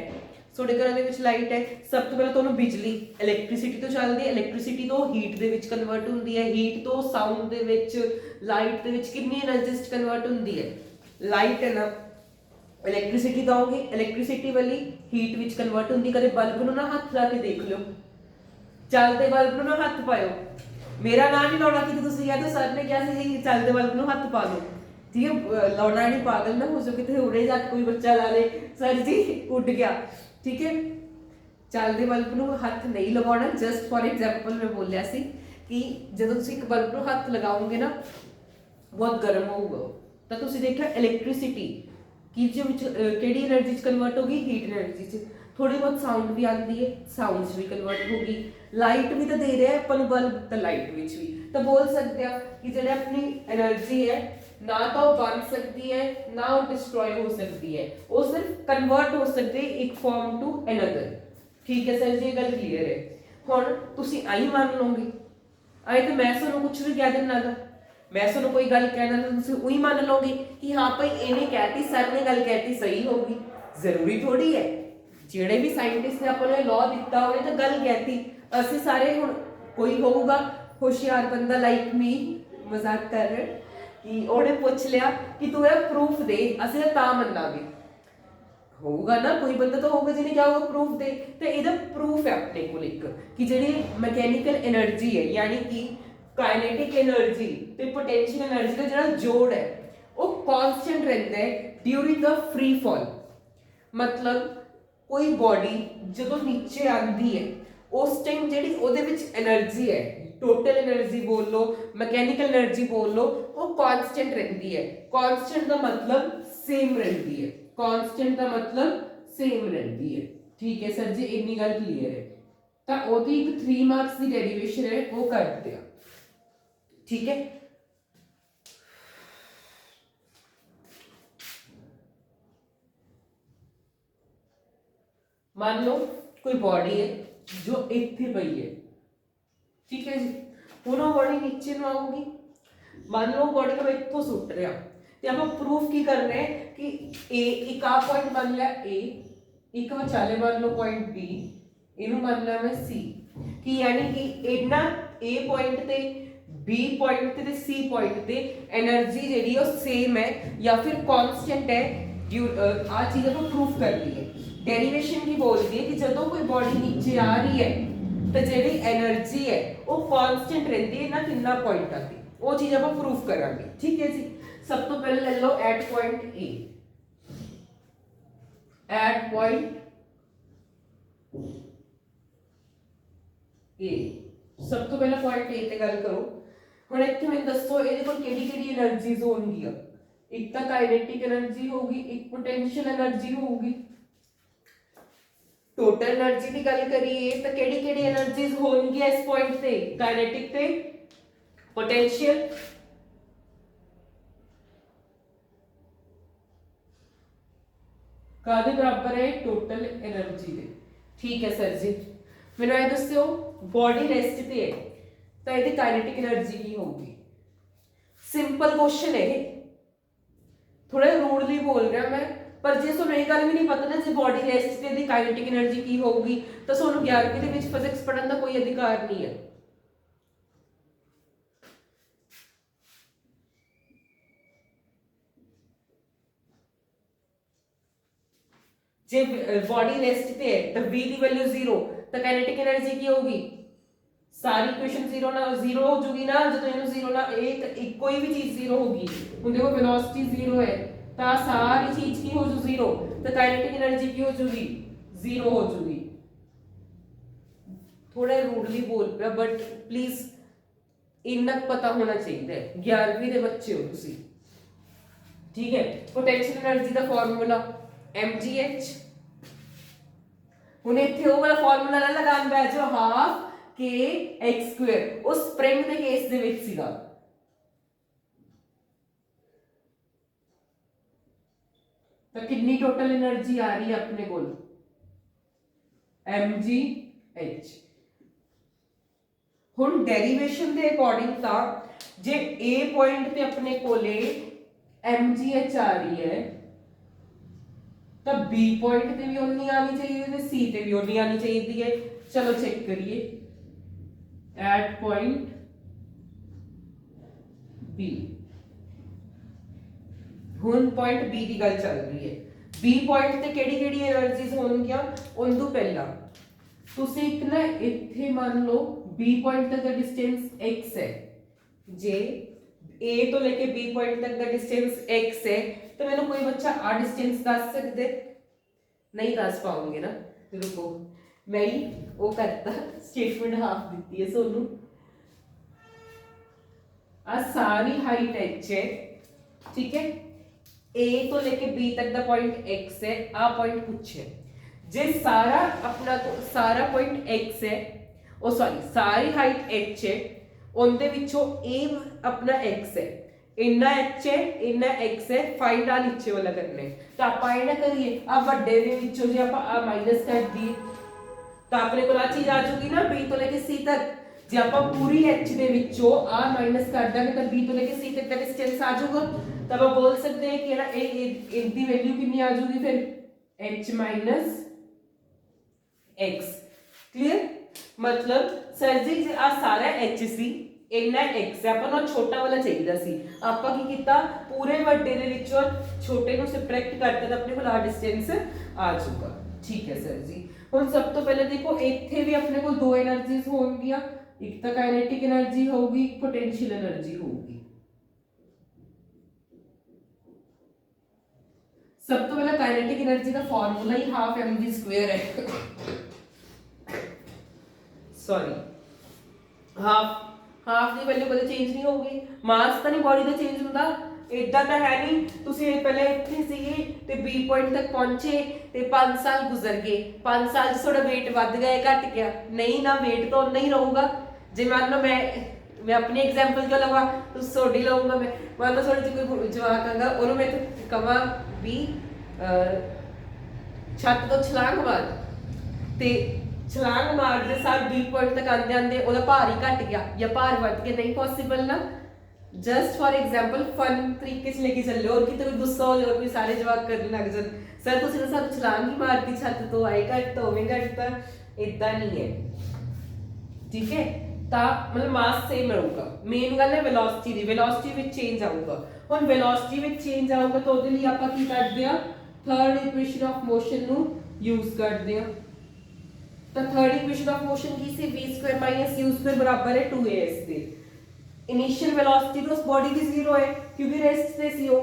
ਤੁਹਾਡੇ ਘਰਾਂ ਦੇ ਵਿੱਚ ਲਾਈਟ ਹੈ, ਸਭ ਤੋਂ ਪਹਿਲਾਂ ਤੁਹਾਨੂੰ ਬਿਜਲੀ ਇਲੈਕਟ੍ਰਿਸਿਟੀ ਤੋਂ ਚੱਲਦੀ ਹੈ, ਇਲੈਕਟ੍ਰਿਸਿਟੀ ਤੋਂ ਹੀਟ ਦੇ ਵਿੱਚ ਕਨਵਰਟ ਹੁੰਦੀ ਹੈ, ਹੀਟ ਤੋਂ ਸਾਊਂਡ ਦੇ ਵਿੱਚ, ਲਾਈਟ ਦੇ ਵਿੱਚ ਕਿੰਨੀ એનર્ਜੀ ਚ ਕਨਵਰਟ ਹੁੰਦੀ ਹੈ, ਲਾਈਟ ਹੈ ਨਾ, ਇਲੈਕਟ੍ਰਿਸਿਟੀ ਦੋਗੇ, ਇਲੈਕਟ੍ਰਿਸਿਟੀ ਵਾਲੀ ਹੀਟ ਵਿੱਚ ਕਨਵਰਟ ਹੁੰਦੀ। ਕਦੇ ਬਲਬ ਨੂੰ ਨਾ ਹੱਥ ਲਾ ਕੇ ਦੇਖ ਲਿਓ, ਚੱਲਦੇ ਬਲਬ ਨੂੰ ਨਾ ਹੱਥ ਪਾਇਓ, ਮੇਰਾ ਨਾਂ ਨਹੀਂ ਲਾਉਣਾ ਕਿ ਤੁਸੀਂ ਕਹਿੰਦੇ ਸਰ ਨੇ ਕਿਹਾ ਸੀ ਜੀ ਚੱਲਦੇ ਬਲਬ ਨੂੰ ਹੱਥ ਪਾ ਲਓ, ठीक है, लाना नहीं, पागल ना हो जो कितने उड़े जाके कोई बच्चा ला ले सर जी उड़ गया, ठीक है। चलते बल्ब ਨੂੰ ਹੱਥ नहीं लगाना, जस्ट फॉर एग्जांपल मैं बोलिया सी कि ਜਦੋਂ ਤੁਸੀਂ ਇੱਕ ਬਲਬ ਨੂੰ ਹੱਥ ਲਗਾਓਗੇ ਨਾ ਬਹੁਤ ਗਰਮ ਹੋਊਗਾ, ਤਾਂ ਤੁਸੀਂ ਦੇਖਿਆ ਇਲੈਕਟ੍ਰਿਸਿਟੀ ਕੀ ਜੋ ਵਿੱਚ ਕਿਹੜੀ એનર્ਜੀ ਚ ਕਨਵਰਟ ਹੋਗੀ, ਹੀਟ એનર્ਜੀ ਚ। थोड़ी बहुत साउंड भी आती है, साउंड भी कन्वर्ट होगी, लाइट भी तो दे रहे हैं अपन बल्ब, तो लाइट विच भी तो बोल सकते हैं कि जो अपनी एनर्जी है ना तो बन सकती है ना वो डिस्ट्रॉय हो सकती है, वो सिर्फ कन्वर्ट हो सकती है एक फॉर्म टू अनदर। ठीक है सर जी, गल क्लीयर है। हुण तुसी आई मान लोगे, आई तो मैं तुहानू कुछ भी कह देना गा, मैं तुहानू कोई गल कहना तो तुसी उही मान लोगे कि हाँ भाई इन्हें कहती, सर ने गल कहती सही होगी। जरूरी थोड़ी है ਜਿਹੜੇ ਵੀ ਸਾਇੰਟਿਸਟ ਨੇ ਆਪਾਂ ਨੂੰ ਲਾਅ ਦਿੱਤਾ ਹੋਵੇ ਤਾਂ ਗੱਲ ਕਹਿਤੀ, ਅਸੀਂ ਸਾਰੇ ਹੁਣ ਕੋਈ ਹੋਊਗਾ ਹੋਸ਼ਿਆਰ ਬੰਦਾ ਲਾਈਕ ਮੀ, ਮਜ਼ਾਕ ਕਰ ਰਹੇ ਕਿ ਉਹਨੇ ਪੁੱਛ ਲਿਆ ਕਿ ਤੂੰ ਇਹ ਪ੍ਰੂਫ ਦੇ, ਅਸੀਂ ਤਾਂ ਮੰਨਾਂਗੇ, ਹੋਊਗਾ ਨਾ ਕੋਈ ਬੰਦਾ ਤਾਂ ਹੋਊਗਾ ਜਿਹਨੇ ਕਿਹਾ ਹੋਊਗਾ ਪ੍ਰੂਫ ਦੇ, ਤੇ ਇਹਦਾ ਪ੍ਰੂਫ ਹੈ ਆਪਣੇ ਕੋਲ ਇੱਕ ਕਿ ਜਿਹੜੀ ਮੈਕੈਨੀਕਲ એનર્ਜੀ ਹੈ ਯਾਨੀ ਕਿ ਕਾਇਨੇਟਿਕ એનર્ਜੀ ਤੇ ਪੋਟੈਂਸ਼ੀਅਲ એનર્ਜੀ ਦਾ ਜਿਹੜਾ ਜੋੜ ਹੈ ਉਹ ਕਾਂਸਟੈਂਟ ਰਹਿੰਦਾ ਹੈ ਡਿਊਰਿੰਗ ਅ ਫ੍ਰੀ ਫਾਲ। मतलब कोई बॉडी जो नीचे आती है उस टाइम जी एनर्जी है, टोटल एनर्जी बोल लो, मैकेनिकल एनर्जी बोल लो, वो कांस्टेंट रहती है। कांस्टेंट का मतलब सेम रहती है, कांस्टेंट का मतलब सेम रहती है। ठीक है सर जी, इन्नी गल क्लीयर है। तो ओदी एक 3 मार्क्स की डेरिवेशन है वो कर दिया। ठीक है, मान लो कोई बॉडी है जो इतने पई है, ठीक है जी, हुण वो बॉडी नीचे ਨੂੰ ਆਊਗੀ। मान लो बॉडी को इत्थों सुट रहा ਤੇ ਆਪਾਂ ਪ੍ਰੂਫ ਕੀ ਕਰ ਰਹੇ ਕਿ A ਇੱਕ ਆ ਪੁਆਇੰਟ ਮੰਨ ਲਿਆ A, ਇੱਕ ਵਿਚਾਲੇ ਮੰਨ ਲਓ ਪੁਆਇੰਟ B, ਇਹਨੂੰ ਮੰਨ ਲਿਆ ਮੈਂ C, ਕਿ ਯਾਨੀ ਕਿ ਇਹਨਾਂ A ਪੁਆਇੰਟ ਤੇ B ਪੁਆਇੰਟ ਤੇ C ਪੁਆਇੰਟ ਤੇ એનર્ਜੀ ਜਿਹੜੀ ਉਹ ਸੇਮ ਹੈ ਜਾਂ ਫਿਰ ਕਾਂਸਟੈਂਟ ਹੈ। ਆ ਚੀਜ਼ ਆਪਾਂ ਪ੍ਰੂਫ ਕਰ ਲਈ ਹੈ। डेरिवेशन की बोलती है कि जो कोई बॉडी नीचे आ रही है तो जी एनर्जी है वो कांस्टेंट रहती है ना, कितना पॉइंट आती वो चीज आप प्रूफ करांगे। ठीक है जी, सब तो पहले ले लो at point A, at point A, सब तो पहला पॉइंट ए ते गल करो। हुण इत्थे मैनूं दसो इहदे कोल किहड़ी-किहड़ी एनर्जीज होणगीਆਂ। एक तो काइनेटिक एनर्जी होगी, एक पोटेंशियल एनर्जी होगी। टोटल एनर्जी की गल करिए तो केड़ी-केड़ी एनर्जीज होणगी इस पॉइंट पे, काइनेटिक ते पोटेंशियल। कादे बराबर है? टोटल एनर्जी दे। ठीक है सर जी, मैनूं ये दस्सिओ बॉडी रेस्ट ते है तो इहदी काइनेटिक एनर्जी की होगी। सिंपल क्वेश्चन है, थोड़ा रूडली बोल रहा मैं, पर जे ਤੁਹਾਨੂੰ ਇਹ ਗੱਲ ਵੀ ਨਹੀਂ ਪਤਾ ਨਾ ਜੇ ਬੋਡੀ ਰੈਸਟ ਤੇ ਦੀ ਕਾਈਨੇਟਿਕ એનર્ਜੀ ਕੀ ਹੋਊਗੀ ਤਾਂ ਤੁਹਾਨੂੰ 11ਵੀਂ ਦੇ ਵਿੱਚ ਫਿਜ਼ਿਕਸ ਪੜ੍ਹਨ ਦਾ ਕੋਈ ਅਧਿਕਾਰ ਨਹੀਂ ਹੈ। ਜੇ बॉडी रेस्ट पे है तो v की वैल्यू 0 तो काइनेटिक एनर्जी की होगी सारी इक्वेशन 0 ना 0 हो जाएगी ना, जो ਇਹਨੂੰ 0 ना एक कोई भी चीज 0 होगी। ਹੁਣ देखो वेलोसिटी 0 है तो सारी चीज की हो जो 0 तो काइनेटिक एनर्जी की हो जाएगी 0 हो जाएगी। थोड़ा रूडली बोल पे बट प्लीज इतना पता होना चाहिए, 11वीं ਦੇ ਬੱਚੇ ਹੋ ਤੁਸੀਂ। ठीक है, पोटेंशियल एनर्जी का फार्मूला mgh ਹੁਣ ਇੱਥੇ ਉਹ ਵਾਲਾ ਫਾਰਮੂਲਾ ਨਾ ਲਗਾਉਣ ਬੈ ਜੋ ਹਾਫ k x ਸਕੁਅਰ ਉਹ ਸਪ੍ਰਿੰਗ ਦੇ ਕੇਸ ਦੇ ਵਿੱਚ ਸੀਗਾ। ਤਾਂ ਕਿੰਨੀ ਟੋਟਲ એનર્ਜੀ ਆ ਰਹੀ ਹੈ ਆਪਣੇ ਕੋਲ mgh। ਹੁਣ ਡੈਰੀਵੇਸ਼ਨ ਦੇ ਅਕੋਰਡਿੰਗ ਤਾਂ ਜੇ a ਪੁਆਇੰਟ ਤੇ ਆਪਣੇ ਕੋਲੇ mgh ਆ ਰਹੀ ਹੈ ਤਾਂ b ਪੁਆਇੰਟ ਤੇ ਵੀ ਉਨੀ ਆਣੀ ਚਾਹੀਦੀ ਹੈ ਤੇ c ਤੇ ਵੀ ਉਨੀ ਆਣੀ ਚਾਹੀਦੀ ਹੈ। ਚਲੋ ਚੈੱਕ ਕਰੀਏ ਐਟ ਪੁਆਇੰਟ b। ਹੁਣ ਪੁਆਇੰਟ b ਦੀ ਗੱਲ ਚੱਲ ਰਹੀ ਹੈ। b ਪੁਆਇੰਟ ਤੇ ਕਿਹੜੀ ਕਿਹੜੀ એનર્ਜੀਜ਼ ਹੋਣਗੀਆਂ ਉਹਨ ਤੋਂ ਪਹਿਲਾਂ ਤੁਸੀਂ ਇੱਕ ਨਾ ਇੱਥੇ ਮੰਨ ਲਓ b ਪੁਆਇੰਟ ਤੱਕ ਦਾ ਡਿਸਟੈਂਸ x ਹੈ। ਜੇ a ਤੋਂ ਲੈ ਕੇ b ਪੁਆਇੰਟ ਤੱਕ ਦਾ ਡਿਸਟੈਂਸ x ਹੈ ਤਾਂ ਮੈਨੂੰ ਕੋਈ ਬੱਚਾ ਆ ਡਿਸਟੈਂਸ ਦੱਸ ਸਕਦੇ? ਨਹੀਂ ਦੱਸ ਪਾਉਂਗੇ ਨਾ। ਰੁਕੋ ਮੈਂ ਹੀ ਉਹ ਕਰਤਾ ਸਟੇਟਮੈਂਟ ਹਾਫ ਦਿੱਤੀ ਹੈ ਤੁਹਾਨੂੰ। ਆ ਸਾਰੀ ਹਾਈਟ h ਹੈ ਠੀਕ ਹੈ। a ਤੋਂ ਲੈ ਕੇ b ਤੱਕ ਦਾ ਪੁਆਇੰਟ x ਹੈ। ਆ ਪੁਆਇੰਟ ਪੁੱਛੇ ਜੇ ਸਾਰਾ ਆਪਣਾ ਸਾਰਾ ਪੁਆਇੰਟ x ਹੈ ਉਹ ਸੌਰੀ ਸਾਰੀ ਹਾਈਟ h ਹੈ ਉਹਦੇ ਵਿੱਚੋਂ a ਆਪਣਾ x ਹੈ ਇੰਨਾ h ਹੈ ਇੰਨਾ x ਹੈ ਫਾਈਂਡ ਆ ਨੀਚੇ ਵਾਲਾ ਕਰਨਾ ਤਾਂ ਆਪਾਂ ਇਹ ਨਾ ਕਰੀਏ ਆ ਵੱਡੇ ਦੇ ਵਿੱਚੋਂ ਜੇ ਆਪਾਂ ਆ ਮਾਈਨਸ ਕਰ ਦਈਏ ਤਾਂ ਆਪਣੇ ਕੋਲ ਆ ਚੀਜ਼ ਆ ਜੂਗੀ ਨਾ b ਤੋਂ ਲੈ ਕੇ c ਤੱਕ। ਜੇ ਆਪਾਂ ਪੂਰੀ h ਦੇ ਵਿੱਚੋਂ ਆ ਮਾਈਨਸ ਕਰ ਦਾਂਗੇ ਤਾਂ b ਤੋਂ ਲੈ ਕੇ c ਤੱਕ ਦਾ ਡਿਸਟੈਂਸ ਆ ਜਾਊਗਾ। ਤਾਂ ਆਪਾਂ ਬੋਲ ਸਕਦੇ ਹਾਂ ਕਿ ਨਾ ਇਹ ਦੀ ਵੈਲਿਊ ਕਿੰਨੀ ਆ ਜੂਗੀ ਫਿਰ h ਮਾਈਨਸ x। ਕਲੀਅਰ? मतलब सर जी आ सारा h सी इन्ना x है अपन छोटा वाला चाहिए सी ਆਪਾਂ ਕੀ ਕੀਤਾ ਪੂਰੇ ਵੱਡੇ ਦੇ ਵਿੱਚੋਂ ਛੋਟੇ ਨੂੰ ਸਬਟ੍ਰੈਕਟ ਕਰਤੇ ਤਾਂ ਆਪਣੇ ਕੋਲ ਆ ਡਿਸਟੈਂਸ ਆ ਜਾਊਗਾ। ਠੀਕ ਹੈ ਸਰ ਜੀ। ਹੁਣ ਸਭ ਤੋਂ ਪਹਿਲਾਂ ਦੇਖੋ ਇੱਥੇ ਵੀ ਆਪਣੇ ਕੋਲ ਦੋ એનર્ਜੀਜ਼ ਹੋਣਗੀਆਂ ਇੱਕ ਤਾਂ ਕਾਈਨੈਟਿਕ એનર્ਜੀ ਹੋਊਗੀ ਪੋਟੈਂਸ਼ੀਅਲ એનર્ਜੀ ਹੋਊਗੀ। ਸਭ ਤੋਂ ਪਹਿਲਾਂ ਕਾਈਨੈਟਿਕ એનર્ਜੀ ਦਾ ਫਾਰਮੂਲਾ ਹੀ ਹਾਫ mv ਸਕੁਅਰ ਹੈ। सॉरी हाफ ਦੀ ਵੈਲਿਊ ਕਦੇ ਚੇਂਜ ਨਹੀਂ ਹੋਊਗੀ। ਮਾਸ ਤਾਂ ਨਹੀਂ ਬਾਡੀ ਦਾ ਚੇਂਜ ਹੁੰਦਾ ਇਦਾਂ ਤਾਂ ਹੈ ਨਹੀਂ। ਤੁਸੀਂ ਪਹਿਲੇ ਇੱਥੇ ਸੀਗੇ ਤੇ b ਪੁਆਇੰਟ ਤੱਕ ਪਹੁੰਚੇ ਤੇ 5 ਸਾਲ ਗੁਜ਼ਰ ਗਏ 5 ਸਾਲ ਚ ਤੁਹਾਡਾ weight ਵੱਧ ਗਿਆ ਘਟ ਗਿਆ ਨਹੀਂ ਨਾ weight ਤਾਂ ਉਨਾ ਹੀ ਰਹੂਗਾ। ਜੇ ਮੰਨ ਲਓ ਮੈਂ ਆਪਣੀ ਐਗਜ਼ਾਮਪਲ ਕਿਉਂ ਲਵਾਂ ਤੁਸੀਂ ਤੁਹਾਡੀ ਲਵਾਂਗਾ ਮੈਂ ਮੰਨ ਲਓ ਤੁਹਾਡੇ ਚ ਕੋਈ ਜਵਾਕ ਆਂਦਾ ਉਹਨੂੰ ਮੈਂ ਕਹਾਂ ਵੀ ਛੱਤ ਤੋਂ ਛਲਾਂਗ ਮਾਰ ਤੇ छलांग मारते सार b पॉइंट तक आंदे आंदे ओदा भार ही घट गया या भार बढ़ के नहीं पॉसिबल ना। जस्ट फॉर एग्जांपल फन तरीके से लेके चल लो और किते कोई गुस्सा हो जाए और कोई सारे जवाब करने लग जाए सर तुसी तो सानू छलांग ही मारती छत तो आए घट तो होवे घट ता इदां नहीं है। ठीक है ता मतलब मास सेम रहूगा। मेन गल है वेलोसिटी दी वेलोसिटी विच चेंज आऊगा। हुन वेलोसिटी विच चेंज आऊगा तो ओदे लिए आपां की करदे आ थर्ड इक्वेशन ऑफ मोशन नु यूज करदे आ। तो थर्ड इक्वेशन ऑफ मोशन की सी v square minus u square बराबर है 2as के। इनिशियल वेलोसिटी तो उस बॉडी की 0 है क्योंकि रेस्ट पे सी हो।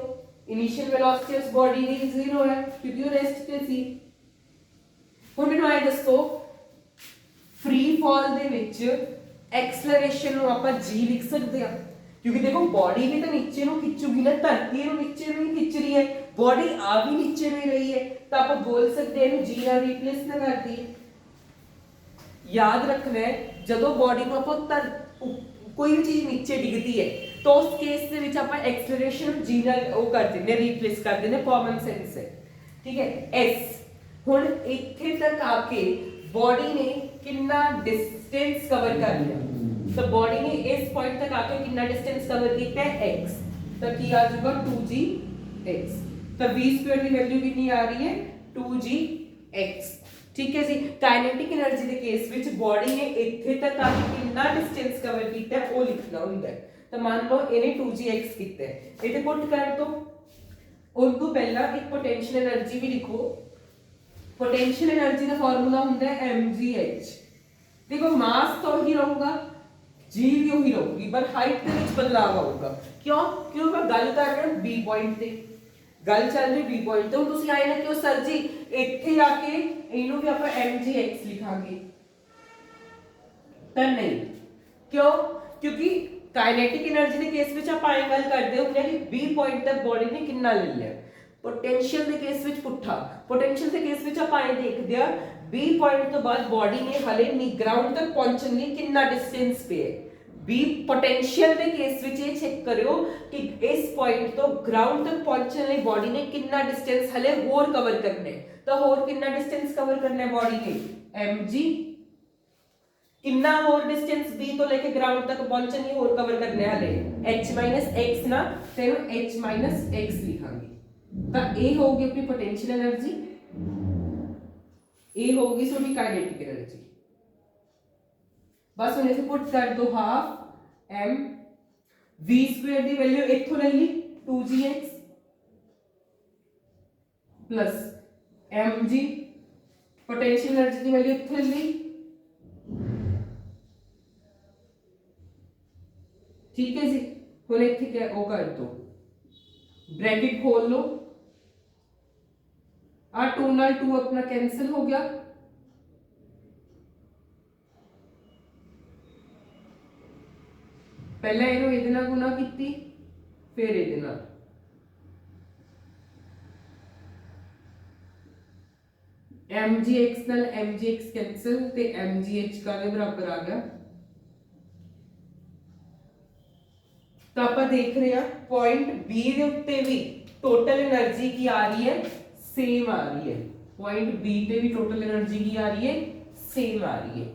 इनिशियल वेलोसिटी उस बॉडी की 0 है क्योंकि वो रेस्ट पे सी। ਹੁਣ ਮੈਨੂੰ ਆਏ ਦੱਸੋ फ्री फॉल ਦੇ ਵਿੱਚ एक्सेलरेशन ਨੂੰ ਆਪਾਂ g ਲਿਖ ਸਕਦੇ ਹਾਂ क्योंकि देखो बॉडी भी तो नीचे ਨੂੰ ਖਿੱਚੂਗੀ ਨਾ ਧਰਤੀ ਨੂੰ ਨੀਚੇ ਨੂੰ ਖਿੱਚ ਰਹੀ ਹੈ बॉडी आ भी नीचे में रही है तो ਆਪਾਂ बोल सकते हैं ਇਹਨੂੰ g ਨਾਲ रिप्लेस ना कर दीए। याद रखना है जदों बॉडी को आप कोई भी चीज नीचे डिगती है तो उस केस ਦੇ ਵਿੱਚ ਆਪਾਂ एक्सेलरेशन g ਨਾਲ ਉਹ ਕਰ ਦਿੰਦੇ ਰੀਪਲੇਸ ਕਰ ਦਿੰਦੇ ਕਾਮਨ ਸੈਂਸ ਹੈ। ठीक है s ਹੁਣ ਇੱਥੇ ਤੱਕ ਆ ਕੇ बॉडी ने कितना डिस्टेंस कवर कर लिया तो बॉडी ने इस पॉइंट तक आके कितना डिस्टेंस कवर किया है x तो ਕੀ ਆ ਜਾਊਗਾ 2gx तो v स्क्वायर ਦੀ ਵੈਲਿਊ ਕਿੰਨੀ ਆ ਰਹੀ ਹੈ 2gx। ठीक है जी। काइनेटिक एनर्जी के केस विच बॉडी ने इत्थे तक आके कितना डिस्टेंस कवर कीता है वो लिखना हुंदा है। तो मान लो इन्हें 2gx कीता है इथे पुट कर दो। उस तो पहला एक पोटेंशियल एनर्जी भी लिखो। पोटेंशियल एनर्जी का फार्मूला हुंदा है mgh। देखो मास तो ही रहूगा g भी वही रहूगी पर हाइट के विच बदलाव आऊगा क्यों क्यों मैं गल कर रहा हूं b पॉइंट ते गल चल रही b पॉइंट तो तुसी आए ना क्यों सर जी ਇੱਥੇ ਆ ਕੇ ਇਹਨੂੰ ਵੀ ਆਪਾਂ mgx ਲਿਖਾਂਗੇ ਤਾਂ ਨਹੀਂ ਕਿਉਂ ਕਿਉਂਕਿ ਕਾਈਨੈਟਿਕ એનર્ਜੀ ਦੇ ਕੇਸ ਵਿੱਚ ਆਪਾਂ ਇਹ ਗੱਲ ਕਰਦੇ ਹੁੰਦੇ ਆ ਕਿ b ਪੁਆਇੰਟ ਤੱਕ ਬੋਡੀ ਨੇ ਕਿੰਨਾ ਲੈ ਲਿਆ। ਪੋਟੈਂਸ਼ੀਅਲ ਦੇ ਕੇਸ ਵਿੱਚ ਪੁੱਠਾ ਪੋਟੈਂਸ਼ੀਅਲ ਦੇ ਕੇਸ ਵਿੱਚ ਆਪਾਂ ਇਹ ਦੇਖਦੇ ਆ B पॉइंट तो बाद बॉडी ने हले ग्राउंड तक पहुंचने ਲਈ ਕਿੰਨਾ ਡਿਸਟੈਂਸ ਪਿਆ ਹੈ। B पोटेंशियल ਦੇ ਕੇਸ ਵਿੱਚ ਇਹ ਚੈੱਕ ਕਰਿਓ ਕਿ ਇਸ ਪੁਆਇੰਟ ਤੋਂ ਗਰਾਊਂਡ ਤੱਕ ਪਹੁੰਚਣ ਲਈ ਬॉडी ਨੇ ਕਿੰਨਾ ਡਿਸਟੈਂਸ ਹਲੇ ਹੋਰ ਕਵਰ ਕਰਨਾ ਹੈ। ਤਾਂ ਹੋਰ ਕਿੰਨਾ ਡਿਸਟੈਂਸ ਕਵਰ ਕਰਨਾ ਹੈ ਬॉडी ਨੇ mg, ਕਿੰਨਾ ਹੋਰ ਡਿਸਟੈਂਸ B ਤੋਂ ਲੈ ਕੇ ਗਰਾਊਂਡ ਤੱਕ ਪਹੁੰਚਣ ਲਈ ਹੋਰ ਕਵਰ ਕਰਨਾ ਹੈ ਹਲੇ h x ਨਾ, ਫਿਰ h x ਲਿਖਾਂਗੇ। ਤਾਂ ਇਹ ਹੋਊਗੀ ਆਪਣੀ ਪੋਟੈਂਸ਼ੀਅਲ એનર્ਜੀ, ਇਹ ਹੋਊਗੀ ਤੁਹਾਡੀ ਕਾਈਨੈਟਿਕ એનર્ਜੀ। बस हम इसे पुट कर दो हाफ m v स्क्वायर की वैल्यू इथों ले ली 2gx plus mg potential energy की वैल्यू इथों ले ली, ठीक है जी। हुण इत्थे क्या वो कर दो ब्रैकेट खोल लो, आ 2 नाल 2 अपना कैंसिल हो गया, पहले इहनू इहदे नाल गुणा कीती फिर इहदे नाल, mgx नाल mgx कैंसिल ते mgh का बराबर आ गया। तो आप देख रहे हैं पॉइंट बी के उत्ते भी टोटल एनर्जी की आ रही है सेम आ रही है, पॉइंट बी पे भी टोटल एनर्जी की आ रही है सेम आ रही है,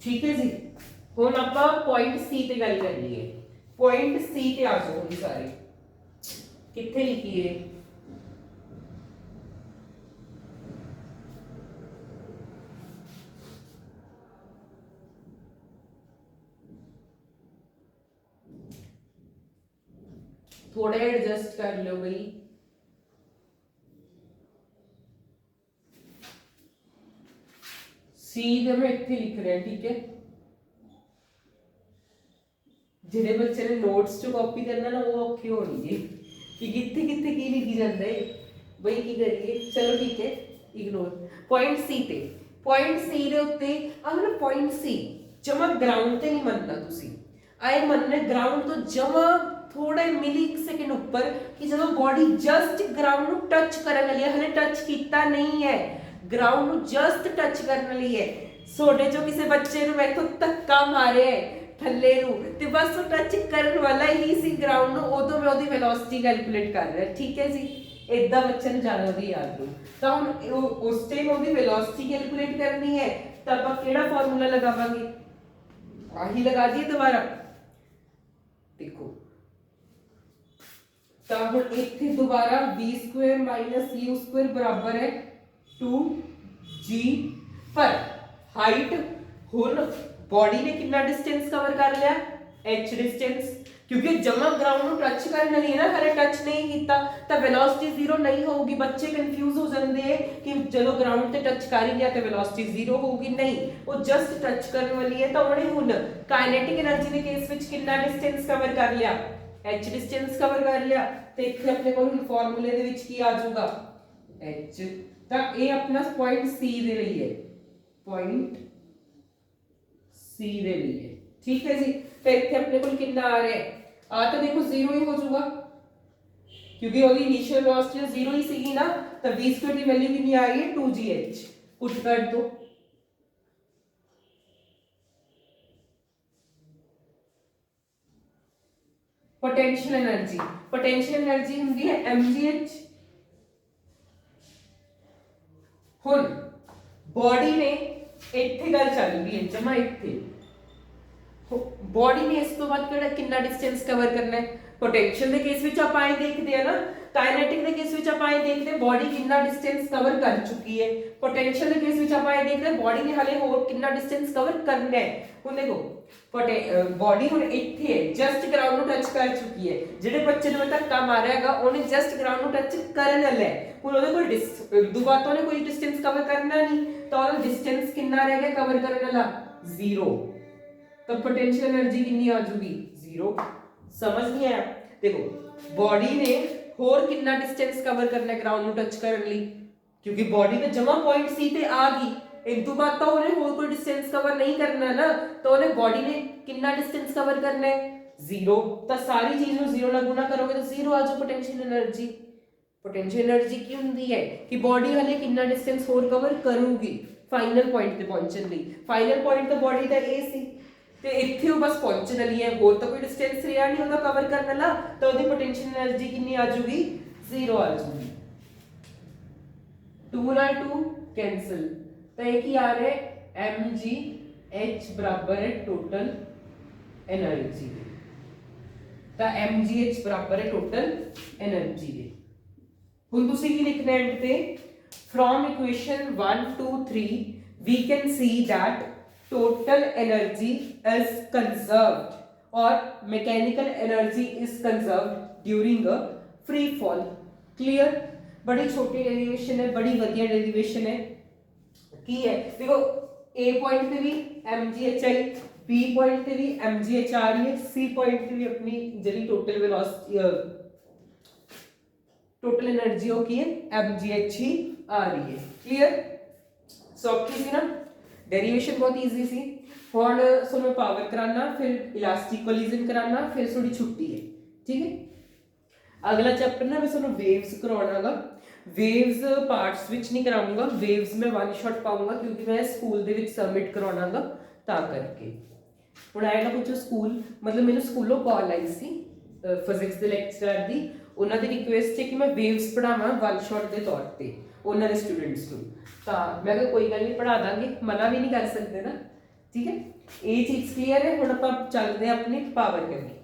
ठीक है जी। हुण आपां पॉइंट सी ते गल कर लईए, पॉइंट सी ते आ जाओ जी सारे, कित्थे लिखिए थोड़ा एडजस्ट कर लो भाई, सी दे मैं इत्थे लिख रहा है, ठीक है। जिहड़े बच्चे ने नोट्स चो कॉपी करना ना वो औखे होणगे कि कित्थे कित्थे की लिखी जांदा है बई, की करिए चलो ठीक है इग्नोर। पॉइंट सी ते, पॉइंट सी दे उत्ते अगर पॉइंट सी जमा ग्राउंड ते नहीं मनना, तुसी आए मनना ग्राउंड तो जमा थोड़ा मिली सेकंड ऊपर कि जब बॉडी जस्ट ग्राउंड नु टच करन वाली है, हले टच कीता नहीं है, ग्राउंड नु जस्ट टच करने ਲਈ है। सोडे जो किसी बच्चे नु मैथों धक्का मारे थल्ले नु ते बस वो टच करन वाला ही सी ग्राउंड नु, उदों मैं ओदी वेलोसिटी कैलकुलेट कर रहा, ठीक है जी। इदा बच्चे नु जाना ओदी याद रो, तो हम उस टाइम ओदी वेलोसिटी कैलकुलेट करनी है तो आप केड़ा फार्मूला लगावांगे, आही लगा दिए दोबारा, देखो तो हुण इत्थे दोबारा v square minus u square बराबर है 2g, पर हाइट हुण बॉडी ने कितना डिस्टेंस कवर कर लिया h डिस्टेंस, क्योंकि जमा ग्राउंड नु टच करना नहीं है ना, हरे टच नहीं कीता तो वेलोसिटी जीरो नहीं होगी। बच्चे कंफ्यूज हो जाते हैं कि चलो ग्राउंड ते टच कर ही लिया तो वेलोसिटी जीरो होगी, नहीं, वो जस्ट टच करने वाली है। तो उन्हें हुण काइनेटिक एनर्जी के केस विच कितना डिस्टेंस कवर कर लिया, h डिस्टेंस कवर कर लिया, तो इत्थे अपने कोल फार्मूले दे विच की आ जाऊगा h। तो ये अपना पॉइंट सी दे लिए है, पॉइंट सी दे लिए, ठीक है जी। तो इत्थे अपने कोल कितना आ रहा है, आ तो देखो जीरो ही हो जाऊगा क्योंकि ओदी इनिशियल वेलोसिटी जीरो ही सीगी ना, तो v स्क्वायर की वैल्यू कितनी आ रही है 2gh, पुट कर दो। पोटेंशियल एनर्जी, पोटेंशियल एनर्जी हुंदी है mgh। हुण बॉडी ने इत्थे गल चल रही है जमा इत्थे, बॉडी ने इस तो बाद कितना डिस्टेंस कवर करना है, पोटेंशियल के केस विच आप आए देखते हैं ना, काइनेटिक के केस विच आप आए देखते हैं बॉडी कितना डिस्टेंस कवर कर चुकी है, पोटेंशियल के केस विच आप आए देखते हैं बॉडी ने हाले होर कितना डिस्टेंस कवर करना है। हुण देखो बॉडी हुण इत्थे है जस्ट ग्राउंड नु टच कर चुकी है, जिहड़े बच्चे ने धक्का मारिया हैगा उन्हें जस्ट ग्राउंड नु टच करन वाला है, हुण ओदे कोल दुबारा तो ने कोई डिस्टेंस कवर करना नहीं, तो ओदा डिस्टेंस कितना रह गया कवर करने वाला जीरो, तो पोटेंशियल एनर्जी कितनी आ जाएगी जीरो। समझ नहीं आया, देखो बॉडी ने होर कितना डिस्टेंस कवर करना है ग्राउंड नु टच करने लिए, क्योंकि बॉडी पे जमा पॉइंट सी पे आ गई, इंतु बात तो उन्हें होर कोई डिस्टेंस कवर नहीं करना ना, तो उन्हें बॉडी ने कितना डिस्टेंस कवर करना है जीरो, तो सारी चीज में जीरो ना गुना करोगे तो जीरो आ जाओ पोटेंशियल एनर्जी, पोटेंशियल एनर्जी की ਹੁੰਦੀ है कि बॉडी हले कितना डिस्टेंस होर कवर करूगी फाइनल पॉइंट ਤੇ ਪਹੁੰਚਣ ਲਈ फाइनल पॉइंट ਤਾਂ बॉडी ਦਾ ਇਹ ਸੀ ਤੇ ਇੱਥੇ ਉਹ ਬਸ ਪਹੁੰਚਣ ਵਾਲੀ ਹੈ ਹੋਰ ਤਾਂ ਕੋਈ ਡਿਸਟੈਂਸ ਰਿਹਾ ਨਹੀਂ ਉਹਦਾ ਕਵਰ ਕਰਨ ਵਾਲਾ ਤਾਂ ਉਹਦੀ ਪੋਟੈਂਸ਼ੀਅਲ એનર્ਜੀ ਕਿੰਨੀ ਆ ਜੂਗੀ 0 ਆ ਜੂਗੀ 2 ਨਾਲ 2 कैंसिल तो एक ही आ रहा है mg h बराबर है टोटल एनर्जी तो mgh बराबर है टोटल एनर्जी दे हुण तुसीं की लिखना एंड पे from equation 1 2 3 we can see that total energy is conserved or mechanical energy is conserved during a free fall clear बड़ी छोटी डेरिवेशन है बड़ी वधिया डेरिवेशन है की है देखो ए पॉइंट पे भी mgh आई बी पॉइंट पे भी mgh आ रही है सी पॉइंट पे भी अपनी जरी टोटल वेलोसिटी टोटल एनर्जी हो की है mgh ही आ रही है क्लियर सौखी सी ना डेरिवेशन बहुत इजी सी हुण सो मैं पावर कराना फिर इलास्टिक कोलिजन कराना फिर थोड़ी छुट्टी है ठीक है अगला चैप्टर ना मैं थोड़ा वेव्स करवानागा वेव्स पार्ट्स विच नहीं कराऊंगा वेव्स मैं वन शॉट पाऊंगा क्योंकि मैं स्कूल दे विच सबमिट करवानागा ता करके हुण आया ना कुछ स्कूल मतलब मैंने स्कूलों कॉल आई सी फिजिक्स दे लेक्चरर दी उन्हां दी रिक्वेस्ट है कि मैं वेव्स पढ़ावां वन शॉट दे तौर पे उन्हां दे स्टूडेंट्स नूं तां मैं कहा कोई गल नहीं पढ़ा दांगे मना भी नहीं कर सकते ना ठीक है ये चीज क्लियर है हुण आपां चलदे हैं अपनी पावर करनी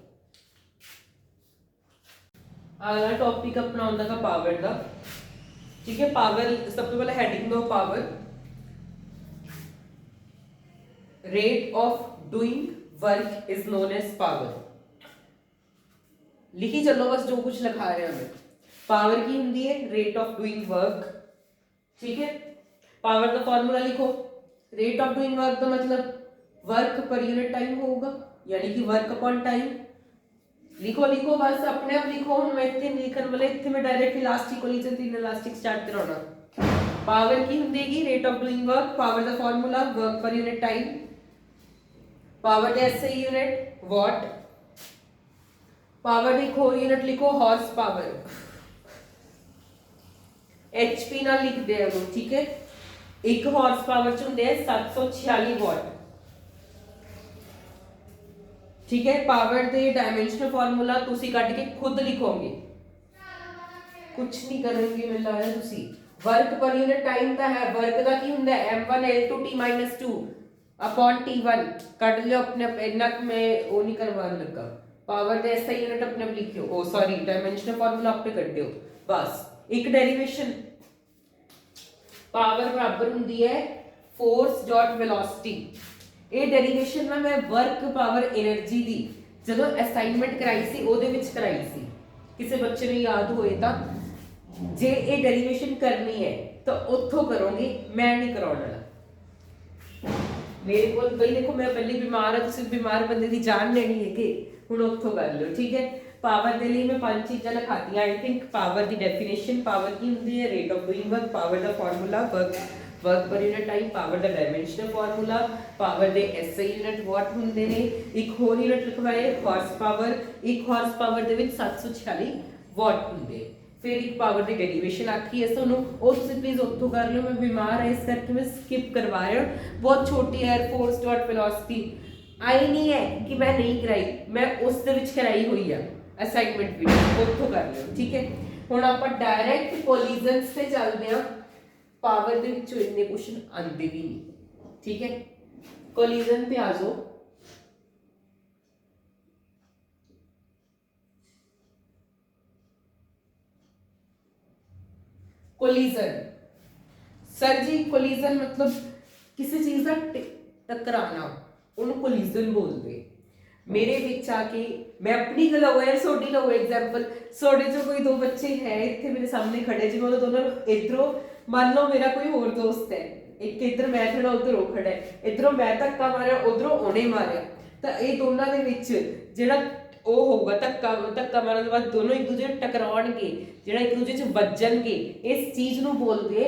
अगला टॉपिक अपना आउंदा का पावर दा ठीक है पावर सब तो पहले हेडिंग दो power rate of doing work is known as power लिखी चलो बस जो कुछ लिखा रहे हैं पावर की हुंदी है रेट ऑफ डूइंग वर्क ठीक है पावर का फॉर्मूला लिखो रेट ऑफ डूइंग वर्क का मतलब वर्क पर यूनिट टाइम होगा यानी कि वर्क अपॉन टाइम लिखो लिखो बस अपने आप लिखो हम मैं इतने लिखन वाले इतने में डायरेक्ट इलास्टिक कोलिजन तीन इलास्टिक स्टार्ट कराना पावर की हुंदेगी rate of doing work power द formula work per unit time power द एसआई यूनिट वॉट पावर लिखो यूनिट लिखो हॉर्स पावर एचपी ना लिख दे ठीक है एक हॉर्स पावर च हुंदे 746 वॉट ठीक है पावर दे डायमेंशनल फार्मूला तुसी कट के खुद लिखोगे कुछ नहीं करेंगे मैं लाया तुसी वर्क पर यूनिट टाइम दा है वर्क दा की हुंदा है m1 l2 t - 2 upon t1 cut लियो अपने इतना मैं वो नहीं करवाने लगा पावर दे एसआई यूनिट अपने आप लिखियो ओ सॉरी डायमेंशनल फार्मूला अपने कट दियो बस एक डेरिवेशन पावर बराबर हुंदी है फोर्स डॉट वेलोसिटी ਇਹ ਡੈਰੀਵੇਸ਼ਨ ਨਾ ਮੈਂ ਵਰਕ ਪਾਵਰ એનર્ਜੀ ਦੀ ਜਦੋਂ ਅਸਾਈਨਮੈਂਟ ਕਰਾਈ ਸੀ ਉਹਦੇ ਵਿੱਚ ਕਰਾਈ ਸੀ ਕਿਸੇ ਬੱਚੇ ਨੂੰ ਯਾਦ ਹੋਏ ਤਾਂ ਜੇ ਇਹ ਡੈਰੀਵੇਸ਼ਨ ਕਰਨੀ ਹੈ ਤਾਂ ਉੱਥੋਂ ਕਰੋਗੇ ਮੈਂ ਨਹੀਂ ਕਰਾਉਣ ਵਾਲਾ ਮੇਰੇ ਕੋਲ ਬਈ ਦੇਖੋ ਮੈਂ ਪਹਿਲੇ ਬਿਮਾਰ ਆ ਤੁਸੀਂ ਬਿਮਾਰ ਬੰਦੇ ਦੀ ਜਾਨ ਲੈਣੀ ਹੈ ਕਿ ਹੁਣ ਉੱਥੋਂ ਕਰ ਲਿਓ ਠੀਕ ਹੈ ਪਾਵਰ ਦੇ ਲਈ ਮੈਂ ਪੰਜ ਚੀਜ਼ਾਂ ਲਿਖਾਤੀਆਂ ਆਈ ਥਿੰਕ ਪਾਵਰ ਦੀ ਡੈਫੀਨੇਸ਼ਨ ਪਾਵਰ ਕੀ ਹੁੰਦੀ ਹੈ rate of doing work power ਦਾ formula work per unit time power द डायमेंशनल फार्मूला पावर दे एसआई यूनिट वाट हुंदे ने एक होर यूनिट लिखवाए हॉर्स पावर एक हॉर्स पावर दे विच 746 वाट हुंदे फिर एक पावर दी डेरिवेशन आखी है सोनू ओ तुसीं प्लीज उत्थों कर लो मैं बीमार है इस करके मैं स्किप करवा रहा हूं बहुत छोटी है फोर्स डॉट वेलोसिटी आई नहीं है कि मैं नहीं कराई मैं उस दे विच कराई हुई है असाइनमेंट भी उत्थों कर लो ठीक है हुण आपां डायरेक्ट कोलिजन्स ते चलदे हां पावर ਦੇ ਵਿੱਚੋਂ ਇੰਨੇ ਕੁਐਸਚਨ ਆਉਂਦੇ ਵੀ ਨਹੀਂ ਠੀਕ ਹੈ ਕੋਲੀਜ਼ਨ ਤੇ ਆ ਜਾਓ कोलिजन सर जी कोलिजन मतलब किसी चीज का टकराना ਉਹਨੂੰ कोलिजन बोलते मेरे विच आके मैं अपनी गल होया सोडी लो एग्जांपल सोडे जो कोई दो बच्चे हैं इतने मेरे सामने खड़े जिन्होंने दोनों इधरों मान लो मेरा कोई और दोस्त है एक इधर मैं खड़ा उधर वो खड़ा है इधरों मैं धक्का मारिया उधरों उन्हें मारिया तो ये दोनों के विच जिहड़ा ਉਹ ਹੋਊਗਾ ਧੱਕਾ ਮਾਰਨ ਤੋਂ ਬਾਅਦ ਦੋਨੋਂ ਇੱਕ ਦੂਜੇ ਨੂੰ ਟਕਰਾਉਣਗੇ ਜਿਹੜਾ ਇੱਕ ਦੂਜੇ 'ਚ ਵੱਜਣਗੇ ਇਸ ਚੀਜ਼ ਨੂੰ ਬੋਲਦੇ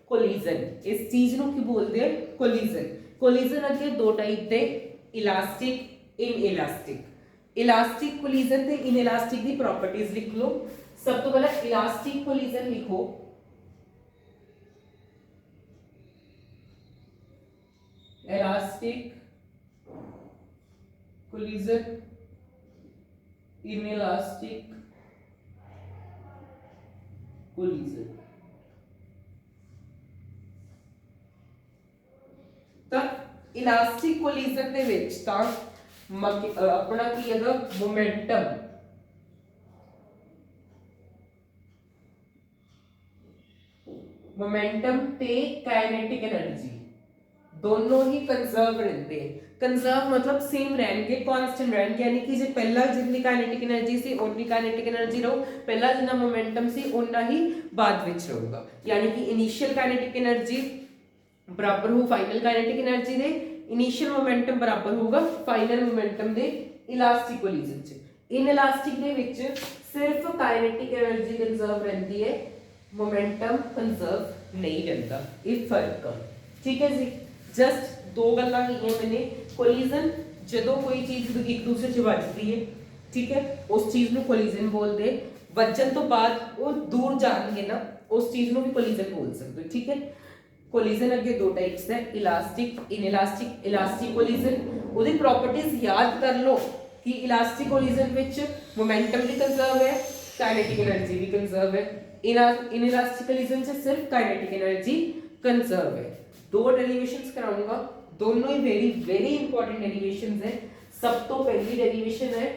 ਕੋਲੀਜ਼ਨ ਇਸ ਚੀਜ਼ ਨੂੰ ਕੀ ਬੋਲਦੇ ਕੋਲੀਜ਼ਨ ਅੱਗੇ ਦੋ ਟਾਈਪ ਦੇ ਇਲਾਸਟਿਕ ਇਨਇਲਾਸਟਿਕ ਇਲਾਸਟਿਕ ਕੋਲੀਜ਼ਨ ਤੇ ਇਨਇਲਾਸਟਿਕ ਦੀ ਪ੍ਰੋਪਰਟੀਜ਼ ਲਿਖ ਲਓ सब तो पहले इलास्टिक कोलिजन लिखो, इलास्टिक कोलिजन, इनइलास्टिक कोलिजन। ਤਾਂ ਇਲਾਸਟਿਕ ਕੋਲੀਜ਼ਨ ਦੇ ਵਿੱਚ ਤਾਂ ਆਪਣਾ ਕੀ ਹੈਗਾ मोमेंटम ते काइनेटिक एनर्जी दोनों ही कंजर्व रहते हैं। कंजर्व मतलब सेम रहेंगे, कांस्टेंट रहेंगे, यानी कि जो पहला जितनी काइनेटिक एनर्जी सी उतनी काइनेटिक एनर्जी रहो, पहला जितना मोमेंटम सी उतना ही बाद विच रहूगा, यानी कि इनिशियल काइनेटिक एनर्जी बराबर हो फाइनल काइनेटिक एनर्जी दे, इनिशियल मोमेंटम बराबर होगा फाइनल मोमेंटम दे इलास्टिक कोलिजन च। इनइलास्टिक दे विच सिर्फ काइनेटिक एनर्जी कंजर्व रहती है, मोमेंटम कंजर्व नहीं रहता, ये फर्क है। ठीक है जी, जस्ट दो गल्लां कीतियां मैंने। कोलिजन जदों कोई चीज एक दूसरे च वजदी है, ठीक है, उस चीज नूं कोलिजन बोलदे, वजन तो बाद वो दूर जाणगे ना, उस चीज नूं भी कोलिजन बोल सकते हो। ठीक है, कोलिजन अगे दो टाइप्स है, इलास्टिक, इनइलास्टिक। इलास्टिक कोलिजन ਉਹਦੀ प्रॉपर्टीज याद कर लो कि इलास्टिक कोलिजन विच मोमेंटम भी कंजर्व है, काइनेटिक एनर्जी भी कंजर्व है। इनइलास्टिक कोलिजन से सिर्फ काइनेटिक एनर्जी कंजर्व है। दो डेरिवेशंस कराऊंगा, दोनों ही वेरी वेरी इंपॉर्टेंट डेरिवेशंस है। सब तो पहली डेरिवेशन है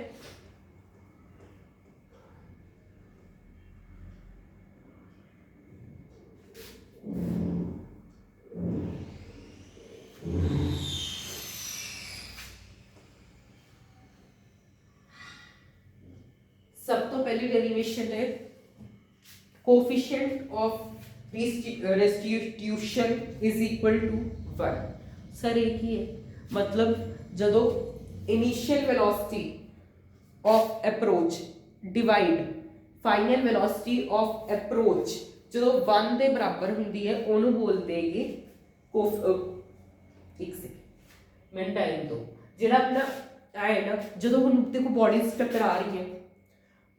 डेरिवेशन है coefficient of restitution is equal to 1। Sir एक ही है, मतलब जदों initial velocity of approach divide final velocity of approach जदों 1 ਦੇ ਬਰਾਬਰ ਹੁੰਦੀ ਹੈ ਉਹਨੂੰ ਬੋਲਦੇ ਹੈਗੇ ਇੱਕ ਸੈਕਿੰਡ ਮੈਂ ਟਾਈਮ ਦੋ ਜਿਹੜਾ ਆਪਣਾ ਹੈ ਨਾ, ਜਦੋਂ ਹੁਣ ਦੇਖੋ ਬॉडीज ਟਕਰਾ रही है,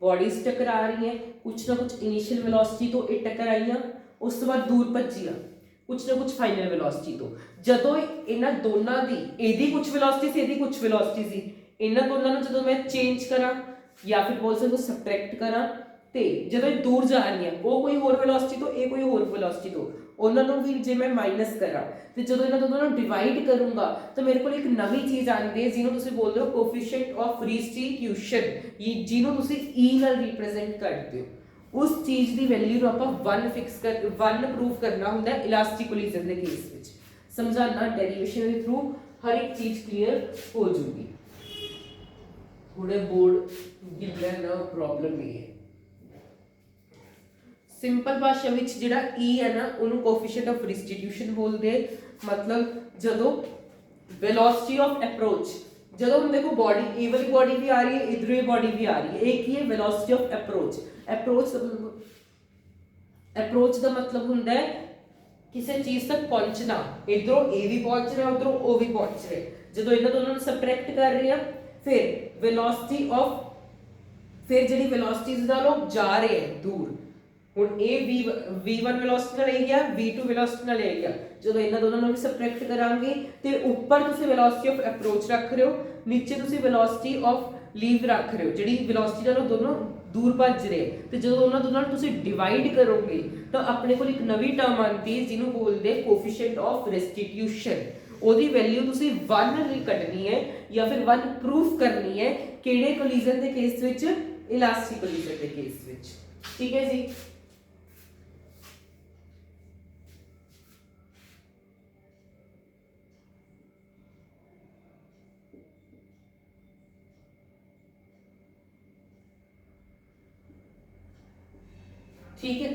बॉडीज टकरा रही है, कुछ ना कुछ इनिशियल वेलोसिटी तो ये टकराइया, उस तो बाद दूर भज्जियां, कुछ ना कुछ फाइनल वेलोसिटी तो जदों इन्हां दोनों दी एदी कुछ वेलोसिटी सी एदी कुछ वेलोसिटी सी, इन्हां दोनों नूं जदों मैं चेंज करा या फिर बोल सकते सबट्रैक्ट करा ते जदों दूर जा रही है वो कोई होर वेलोसिटी तो ये कोई होर वेलोसिटी तो उन्होंने भी जे मैं माइनस करा तो जो इन्होंने दोनों डिवाइड करूंगा तो मेरे को एक नवी चीज आती है जिन्होंने तुम बोलते हो कोफिशिएंट ऑफ रिस्टिट्यूशन, जिन्होंने तुम ई नाल रिप्रेजेंट करते हो। उस चीज की वैल्यू आप 1 फिक्स कर 1 प्रूव करना होंगे इलास्टिक कोलिजन के केस में। समझाना डेरिवेशन के थ्रू हर एक चीज क्लीयर हो जाएगी। थोड़े बोर्ड गिल्ला ना प्रॉब्लम नहीं है। सिंपल भाषा में जिहड़ा ई है ना उन्होंने कोफिशिएंट ऑफ रिस्टिट्यूशन बोलते हैं, मतलब जदों वेलोसिटी ऑफ अप्रोच जदों हम देखो बॉडी ए वाली बॉडी भी आ रही है, इधर ये बॉडी भी आ रही है, एक ही है वेलोसिटी ऑफ अप्रोच। अप्रोच का मतलब होंदा है किसी चीज तक पहुंचना, इधरों ए भी पहुंच रहा है उधरों ओ भी पहुंच रहे, जदों इन्हां दोनों नूं सबट्रैक्ट कर रहे हैं फिर वेलोसिटी ऑफ फिर जिहड़ी वेलोसिटीज दा लोग जा रहे हैं दूर, ਹੁਣ ਇਹ v1 वेलोसिटी ਨਾਲ ਇਹ ਗਿਆ, v2 वेलोसिटी ਨਾਲ ਇਹ ਗਿਆ, ਜਦੋਂ ਇਹਨਾਂ ਦੋਨਾਂ ਨੂੰ ਵੀ ਸਬਟ੍ਰੈਕਟ ਕਰਾਂਗੇ ਤੇ ਉੱਪਰ ਤੁਸੀਂ वेलोसिटी ऑफ अप्रोच ਰੱਖ ਰਹੇ ਹੋ, ਨੀਚੇ ਤੁਸੀਂ वेलोसिटी ऑफ लीव ਰੱਖ ਰਹੇ ਹੋ, ਜਿਹੜੀ वेलोसिटी ਨਾਲੋਂ ਦੋਨੋਂ ਦੂਰ ਭੱਜ ਰਹੇ, ਤੇ ਜਦੋਂ ਉਹਨਾਂ ਦੋਨਾਂ ਨੂੰ ਤੁਸੀਂ ਡਿਵਾਈਡ ਕਰੋਗੇ ਤਾਂ ਆਪਣੇ ਕੋਲ ਇੱਕ ਨਵੀਂ ਟਰਮ ਆਉਂਦੀ ਹੈ ਜਿਹਨੂੰ ਬੋਲਦੇ ਕੋਫੀਸ਼ੀਐਂਟ ਆਫ ਰੈਸਟੀਟਿਊਸ਼ਨ। ਉਹਦੀ ਵੈਲਿਊ ਤੁਸੀਂ 1 ਹੀ ਕੱਢਣੀ ਹੈ ਜਾਂ ਫਿਰ 1 ਪ੍ਰੂਫ ਕਰਨੀ ਹੈ, ਕਿਹੜੇ ਕੋਲੀਜ਼ਨ ਦੇ ਕੇਸ ਵਿੱਚ? ਇਲਾਸਟਿਕ ਕੋਲੀਜ਼ਨ ਦੇ ਕੇਸ ਵਿੱਚ। ਠੀਕ ਹੈ ਜੀ। ठीक है,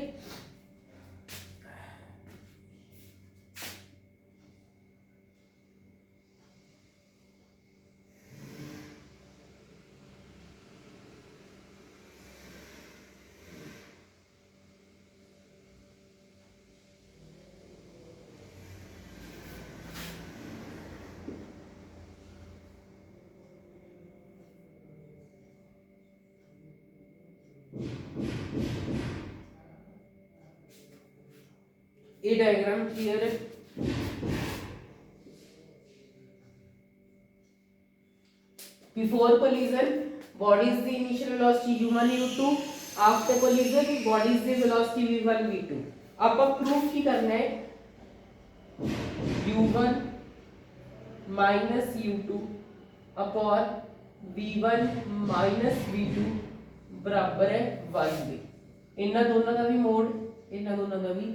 ये डायग्राम क्लियर है? Before collision, what is the initial velocity u1 u2? After collision, what is the velocity v1 v2? अब प्रूफ की करना है u1 minus u2 upon v1 minus v2 बराबर है 1v। इन्ना दोनों का भी मोड, इन्ना दोनों का भी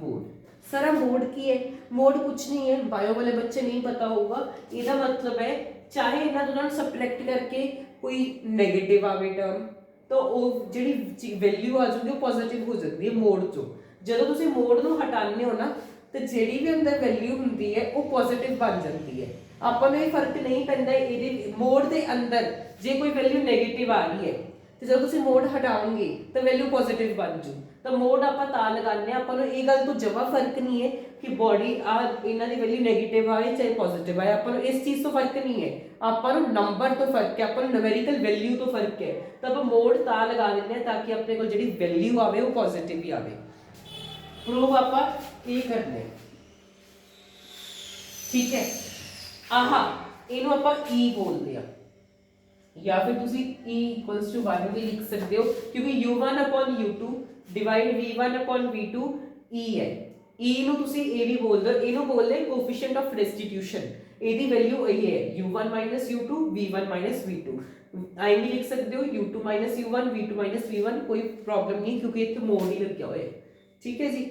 मोड। सारा मोड की है, मोड कुछ नहीं है, बायो वाले बच्चे नहीं पता होगा। इसका मतलब है चाहे इन्ना दोनों सबट्रैक्ट करके कोई नेगेटिव आवे टर्म तो ਉਹ ਜਿਹੜੀ ਵੈਲਿਊ ਆ ਜੂਗੀ ਉਹ ਪੋਜ਼ਿਟਿਵ ਹੋ ਜਾਂਦੀ ਹੈ ਮੋਡ ਚੋਂ। ਜਦੋਂ ਤੁਸੀਂ ਮੋਡ ਨੂੰ ਹਟਾਉਂਦੇ ਹੋ ਨਾ ਤੇ ਜਿਹੜੀ ਵੀ ਅੰਦਰ ਵੈਲਿਊ ਹੁੰਦੀ ਹੈ ਉਹ ਪੋਜ਼ਿਟਿਵ ਬਣ ਜਾਂਦੀ ਹੈ। ਆਪਾਂ ਨੂੰ ਇਹ ਫਰਕ ਨਹੀਂ ਪੈਂਦਾ ਇਹਦੇ ਮੋਡ ਦੇ ਅੰਦਰ ਜੇ ਕੋਈ ਵੈਲਿਊ 네ਗੇਟਿਵ ਆ ਰਹੀ ਹੈ ਤੇ ਜਦੋਂ ਤੁਸੀਂ ਮੋਡ ਹਟਾਓਗੇ ਤਾਂ ਵੈਲਿਊ ਪੋਜ਼ਿਟਿਵ ਬਣ ਜੂ। ਤਾਂ ਮੋਡ ਆਪਾਂ ਤਾਂ ਲਗਾਉਂਦੇ ਆ, ਆਪਾਂ ਨੂੰ ਇਹ ਗੱਲ ਤੋਂ ਜਮਾ ਫਰਕ ਨਹੀਂ ਹੈ ਕਿ ਬੋਡੀ ਆ ਇਹਨਾਂ ਦੀ ਵੈਲਿਊ 네ਗੇਟਿਵ ਆਏ ਚਾਹੇ ਪੋਜ਼ਿਟਿਵ ਆਏ, ਆਪਾਂ ਨੂੰ ਇਸ ਚੀਜ਼ ਤੋਂ ਫਰਕ ਨਹੀਂ ਹੈ। ਆਪਾਂ ਨੂੰ ਨੰਬਰ ਤੋਂ ਫਰਕ ਹੈ, ਆਪਾਂ ਨੂੰ ਨਿਊਮੈਰੀਕਲ ਵੈਲਿਊ ਤੋਂ ਫਰਕ ਹੈ। ਤਾਂ ਆਪਾਂ ਮੋਡ ਤਾਂ ਲਗਾ ਦਿੰਦੇ ਆ ਤਾਂ ਕਿ ਆਪਣੇ ਕੋਲ ਜਿਹੜੀ ਵੈਲਿਊ ਆਵੇ ਉਹ ਪੋਜ਼ਿਟਿਵ ਹੀ ਆਵੇ। ਪ੍ਰੂਵ ਆਪਾਂ ਇਹ ਕਰਨੇ, ਠੀਕ ਹੈ। ਆਹਾ ਇਹਨੂੰ ਆਪਾਂ E ਬੋਲਦੇ ਆ ਜਾਂ ਫਿਰ ਤੁਸੀਂ E = 1 ਵੀ ਲਿਖ ਸਕਦੇ ਹੋ ਕਿਉਂਕਿ u1 u2 divide v1 v2 E है। E ਨੂੰ ਤੁਸੀਂ ਇਹ ਵੀ ਬੋਲਦੇ ਹੋ, ਇਹਨੂੰ ਬੋਲਦੇ ਕੋਐਫੀਸ਼ੀਐਂਟ ਆਫ ਰੈਸਟੀਟਿਊਸ਼ਨ। ਇਹਦੀ ਵੈਲਿਊ ਇਹ ਹੈ u1 u2 v1 v2। ਆਈ ਵੀ ਲਿਖ ਸਕਦੇ ਹੋ u2 u1 v2 v1, ਕੋਈ ਪ੍ਰੋਬਲਮ ਨਹੀਂ ਕਿਉਂਕਿ ਇੱਥੇ ਮੋਡ ਹੀ ਲੱਗਿਆ ਹੋਇਆ ਹੈ। ਠੀਕ ਹੈ ਜੀ,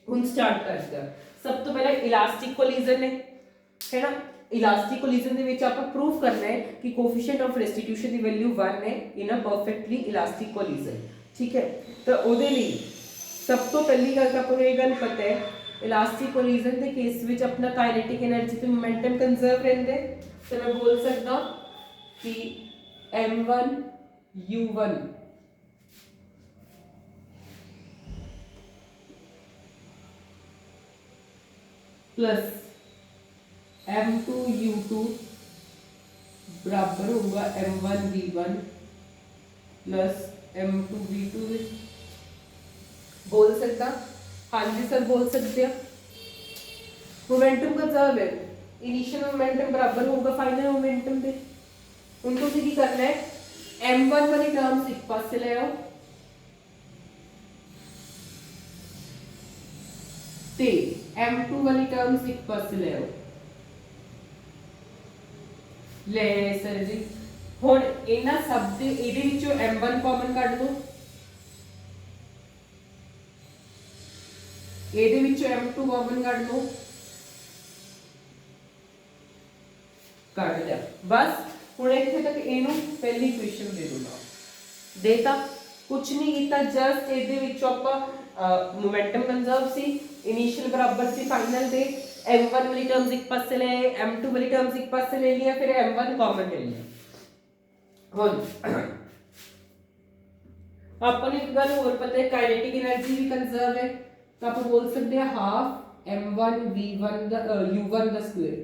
ਹੁਣ ਸਟਾਰਟ ਕਰਦੇ ਹਾਂ। ਸਭ ਤੋਂ ਪਹਿਲਾਂ ਇਲਾਸਟਿਕ ਕੋਲੀਜ਼ਨ ਹੈ ਨਾ। ਇਲਾਸਟਿਕ ਕੋਲੀਜ਼ਨ ਦੇ ਵਿੱਚ ਆਪਾਂ ਪ੍ਰੂਫ ਕਰਨਾ ਹੈ ਕਿ ਕੋਐਫੀਸ਼ੀਐਂਟ ਆਫ ਰੈਸਟੀਟਿਊਸ਼ਨ ਦੀ ਵੈਲਿਊ 1 ਹੈ ਇਨ ਅ ਪਰਫੈਕਟਲੀ ਇਲਾਸਟਿਕ ਕੋਲੀਜ਼ਨ। ठीक है, तो ਉਹਦੇ ਲਈ ਸਭ ਤੋਂ ਪਹਿਲੀ ਗੱਲ ਤਾਂ ਆਪਾਂ ਨੂੰ ਇਹ ਗੱਲ ਪਤਾ ਹੈ ਇਲਾਸਟਿਕ ਕੋਲੀਜ਼ਨ ਦੇ ਕੇਸ ਵਿੱਚ ਆਪਣਾ ਕਾਈਨੈਟਿਕ એનર્ਜੀ ਤੇ ਮੋਮੈਂਟਮ ਕੰਜ਼ਰਵ ਰਹਿੰਦੇ। ਤੇ ਮੈਂ ਬੋਲ ਸਕਦਾ ਕਿ m1 u1 plus m2 u2 बराबर होगा m1 v1 plus m2 v2 बोल सकता। हाँ जी सर बोल सकते हैं। मोमेंटम कंजर्व है, इनिशियल मोमेंटम बराबर होगा फाइनल मोमेंटम के। उनको की करना है m1 वाली टर्म्स एक पास से ले आओ ते m2 वाली टर्म्स एक पास से ले आओ। ले सर जी ਹੁਣ ਇਹਨਾਂ ਸਭ ਦੇ ਇਹਦੇ ਵਿੱਚੋਂ m1 ਕਾਮਨ ਕੱਢ ਦੋ, ਇਹਦੇ ਵਿੱਚੋਂ m2 ਕਾਮਨ ਕੱਢ ਲਓ, ਕੱਢ ਲਿਆ ਬਸ। ਹੁਣ ਇੱਥੇ ਤੱਕ ਇਹਨੂੰ ਪਹਿਲੀ ਇਕੁਏਸ਼ਨ ਦੇ ਦੋ। ਦੇਤਾ ਕੁਝ ਨਹੀਂ ਕੀਤਾ, ਜਸਟ ਇਹਦੇ ਵਿੱਚੋਂ ਆਪਾਂ ਮੋਮੈਂਟਮ ਕੰਜ਼ਰਵ ਸੀ, ਇਨੀਸ਼ੀਅਲ ਬਰਾबर ਸੀ फाइनल ਦੇ, m1 वाली टर्म्स एक पास से ले आए, m2 वाली टर्म्स एक पास से ले लिया, फिर m1 कॉमन ले लिया। ਹੁਣ ਆਪਾਂ ਨੂੰ ਇੱਕ ਗੱਲ ਹੋਰ ਪਤਾ ਹੈ ਕਾਈਨੈਟਿਕ એનર્ਜੀ ਵੀ ਕੰਜ਼ਰਵ ਹੈ ਤਾਂ ਆਪਾਂ ਬੋਲ ਸਕਦੇ ਹਾਂ ਹਾਫ m1 v1 ਦਾ u1 ਦਾ ਸਕੁਅਰ।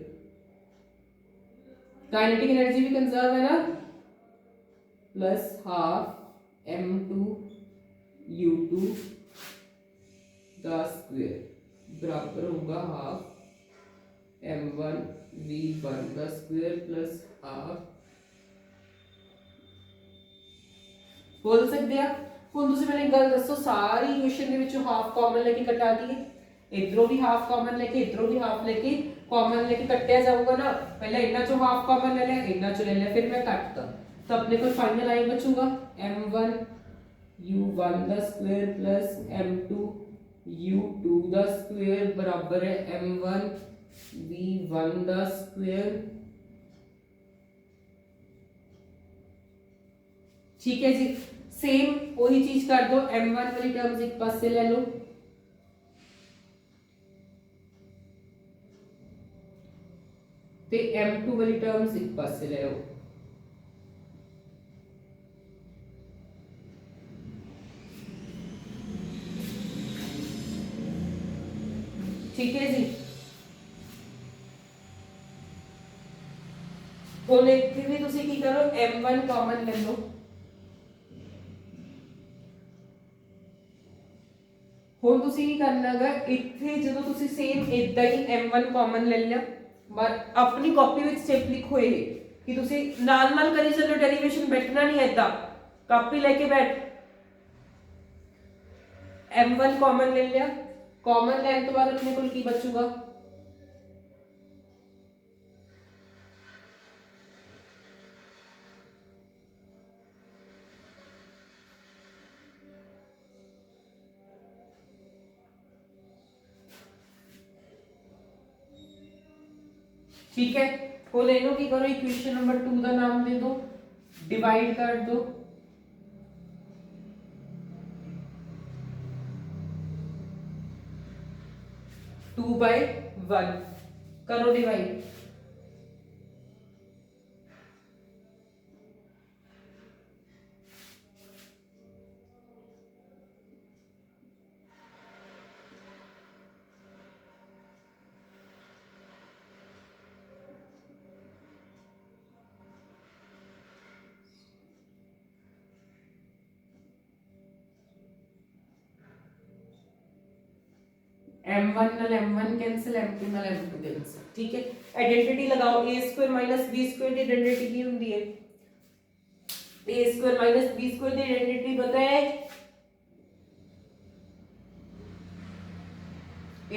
काइनेटिक एनर्जी भी कंजर्व है ना, प्लस हाफ m2 u2 का स्क्वायर बराबर होगा हाफ m1 v1 का स्क्वायर प्लस हाफ। बोल सकते हैं ਹੁਣ ਤੁਸੀਂ ਮੈਨੂੰ ਇੱਕ ਗੱਲ ਦੱਸੋ, ਸਾਰੀ ਇਕੁਏਸ਼ਨ ਦੇ ਵਿੱਚੋਂ ਹਾਫ ਕਾਮਨ ਲੈ ਕੇ ਕਟਾ ਦਈਏ, इधरों भी हाफ कॉमन लेके इधरों भी हाफ लेके कॉमन लेके कटिया जाऊगा ना, पहले इन्ना चो हाफ कॉमन ले लिया, इन्ना चो ले लिया, फिर मैं काटता तो अपने को फाइनल आई बचूगा m1 u1 का स्क्वायर प्लस m2 u2 का स्क्वायर बराबर है m1 v1 का स्क्वायर। ठीक है जी, सेम वही चीज कर दो, m1 वाली टर्म्स एक पास से ले लो, ते m2 वाली टर्म्स एक पास से ले आओ। ठीक है जी, ਹੁਣ ਇੱਥੇ ਵੀ ਤੁਸੀਂ ਕੀ ਕਰੋ m1 ਕਾਮਨ ਲੈ ਲਓ, ਹੁਣ ਤੁਸੀਂ ਕੀ ਕਰਨਾ ਹੈਗਾ, ਇੱਥੇ ਜਦੋਂ ਤੁਸੀਂ ਸੇਮ ਇਦਾਂ ਹੀ m1 ਕਾਮਨ ਲੈ ਲਿਆ, ਬਟ ਆਪਣੀ ਕਾਪੀ ਵਿੱਚ ਸਟੈਪ ਲਿਖੋ ਇਹ ਕਿ ਤੁਸੀਂ ਨਾਲ ਨਾਲ ਕਰੀ ਚੱਲੋ ਡੈਰੀਵੇਸ਼ਨ, ਬੈਠਣਾ ਨਹੀਂ ਏਦਾਂ, ਕਾਪੀ ਲੈ ਕੇ ਬੈਠ। m1 ਕਾਮਨ ਲੈ ਲਿਆ, ਕਾਮਨ ਲੈਣ ਤੋਂ ਬਾਅਦ ਆਪਣੇ ਕੋਲ ਕੀ ਬਚੂਗਾ, ठीक है। वो ले लो, की करो इक्वेशन नंबर 2 का नाम दे दो, डिवाइड कर दो, टू बाई 1 करो डिवाइड। m1 ਨਾਲ m1 कैंसिल, m2 ਨਾਲ m2 कैंसिल, ठीक है। आइडेंटिटी लगाओ, a² माइनस b² ਦੀ आइडेंटिटी ਕੀ ਹੁੰਦੀ ਹੈ, a² माइनस b² ਦੀ आइडेंटिटी पता है,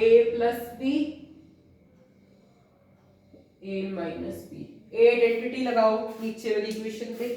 a plus b a minus b। a identity लगाओ नीचे वाली इक्वेशन पे,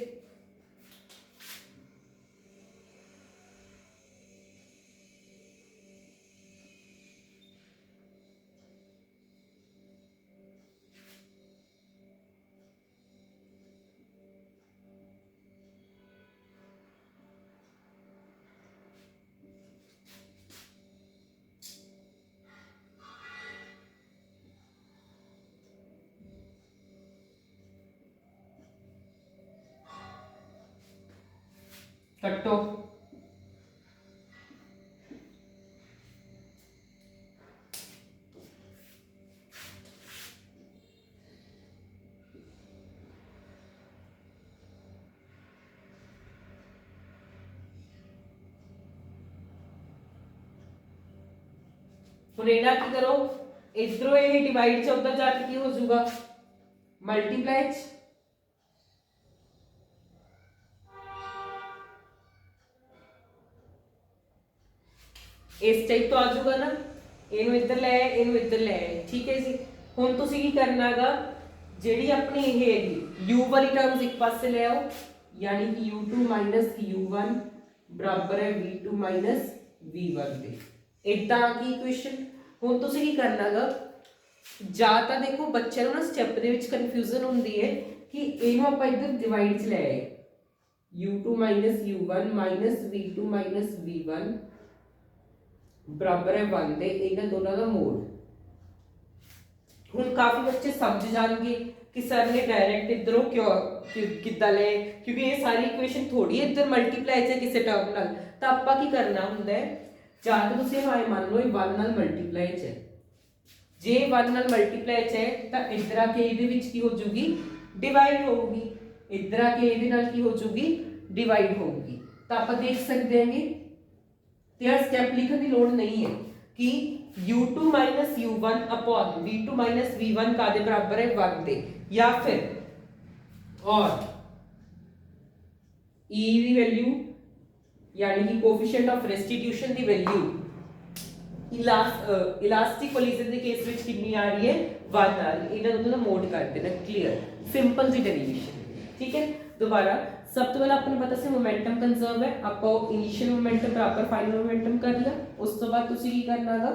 कट्टो। की करो, इधरों ये डिवाइड से उधर जाके की हो जाएगा मल्टीप्लाई, इस टाइप तो आ जाऊगा ना, इनू इधर ले आए, इनू इधर ले आए, ठीक है जी। हुण तुसीं की करना गा, जिहड़ी अपनी ये हैगी u वाली टर्म्स एक पासे ले आओ, यानी कि u2 माइनस u1 बराबर है v2 माइनस v1 दे, इदां की इक्वेशन। हुण तुसीं की करना गा, ਜਾਂ ਤਾਂ ਦੇਖੋ ਬੱਚਿਆਂ ਨੂੰ ਨਾ ਸਟੈਪ ਦੇ ਵਿੱਚ ਕਨਫਿਊਜ਼ਨ ਹੁੰਦੀ ਹੈ ਕਿ ਇਹਨੂੰ ਆਪਾਂ ਇੱਧਰ ਡਿਵਾਈਡ 'ਚ ਲੈ ਆਏ, u2 u1 v2 v1 बराबर है 1 दे, इन्हां दोनों का मोड़। हुण काफी बच्चे समझ जाएंगे कि सर ने डायरेक्ट इधरों क्यों किद्दां ले, क्योंकि ये सारी इक्वेशन थोड़ी इधर मल्टीप्लाई है किसी टर्म नाल, तो आपां की करना हुंदा है, जां तां तुसीं इहनूं मान लो 1 नाल मल्टीप्लाई है, जे 1 नाल मल्टीप्लाई है तो इधर आके इहदे विच की हो जूगी डिवाइड होगी, इधर आके इहदे नाल की हो जूगी डिवाइड होगी। तो आप देख सकते हैं यार स्टेप लिखने की लोड़ नहीं है कि u2 minus u1 upon v2 minus v1 का दे बराबर है 1 दे, या फिर और e की वैल्यू यानी कि कोफिशिएंट ऑफ रेस्टिट्यूशन की वैल्यू इलास्टिक कोलिजन के केस विच कितनी आ रही है 1 आ रही है, इन्हें दोनों मोड कर देना, क्लियर सिंपल सी डेरिवेशन, ठीक है। दोबारा सब तो पहले अपने पता से मोमेंटम कंजर्व है, आपको इनिशियल मोमेंटम बराबर फाइनल मोमेंटम कर लिया, उस तो बाद तुसी की करना गा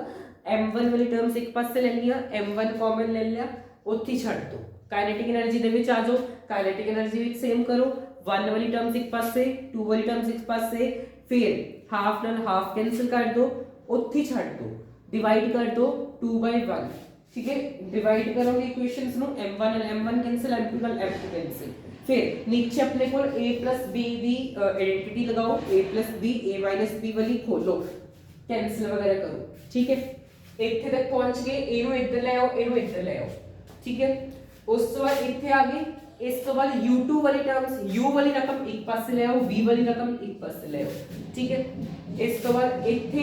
m1 वाली टर्म्स एक पासे ले लिया, m1 कॉमन ले लिया, उत्थे छड़ दो, काइनेटिक एनर्जी दे विच आ जाओ, काइनेटिक एनर्जी विच सेम करो, 1 वाली टर्म्स एक पासे 2 वाली टर्म्स एक पासे, फिर हाफ नाल हाफ कैंसिल कर दो, उत्थे छड़ दो, डिवाइड कर दो 2/1, ठीक है। डिवाइड करोगे इक्वेशंस नु m1 नाल m1 कैंसिल, m2 नाल m2 कैंसिल, फिर नीचे अपने को a plus b the identity लगाओ, a plus b a minus b वाली खोलो, कैंसिल वगैरह करो, ठीक है। इत्थे तक पहुंच गए, ए नु इधर ले आओ, ए नु इधर ले आओ, ठीक है। उस तो बाद इत्थे आ गए, इस तो बाद u2 वाली टर्म्स, u वाली रकम एक पासे ले आओ, v वाली रकम एक पासे ले आओ, ठीक है। इस तो बाद इथे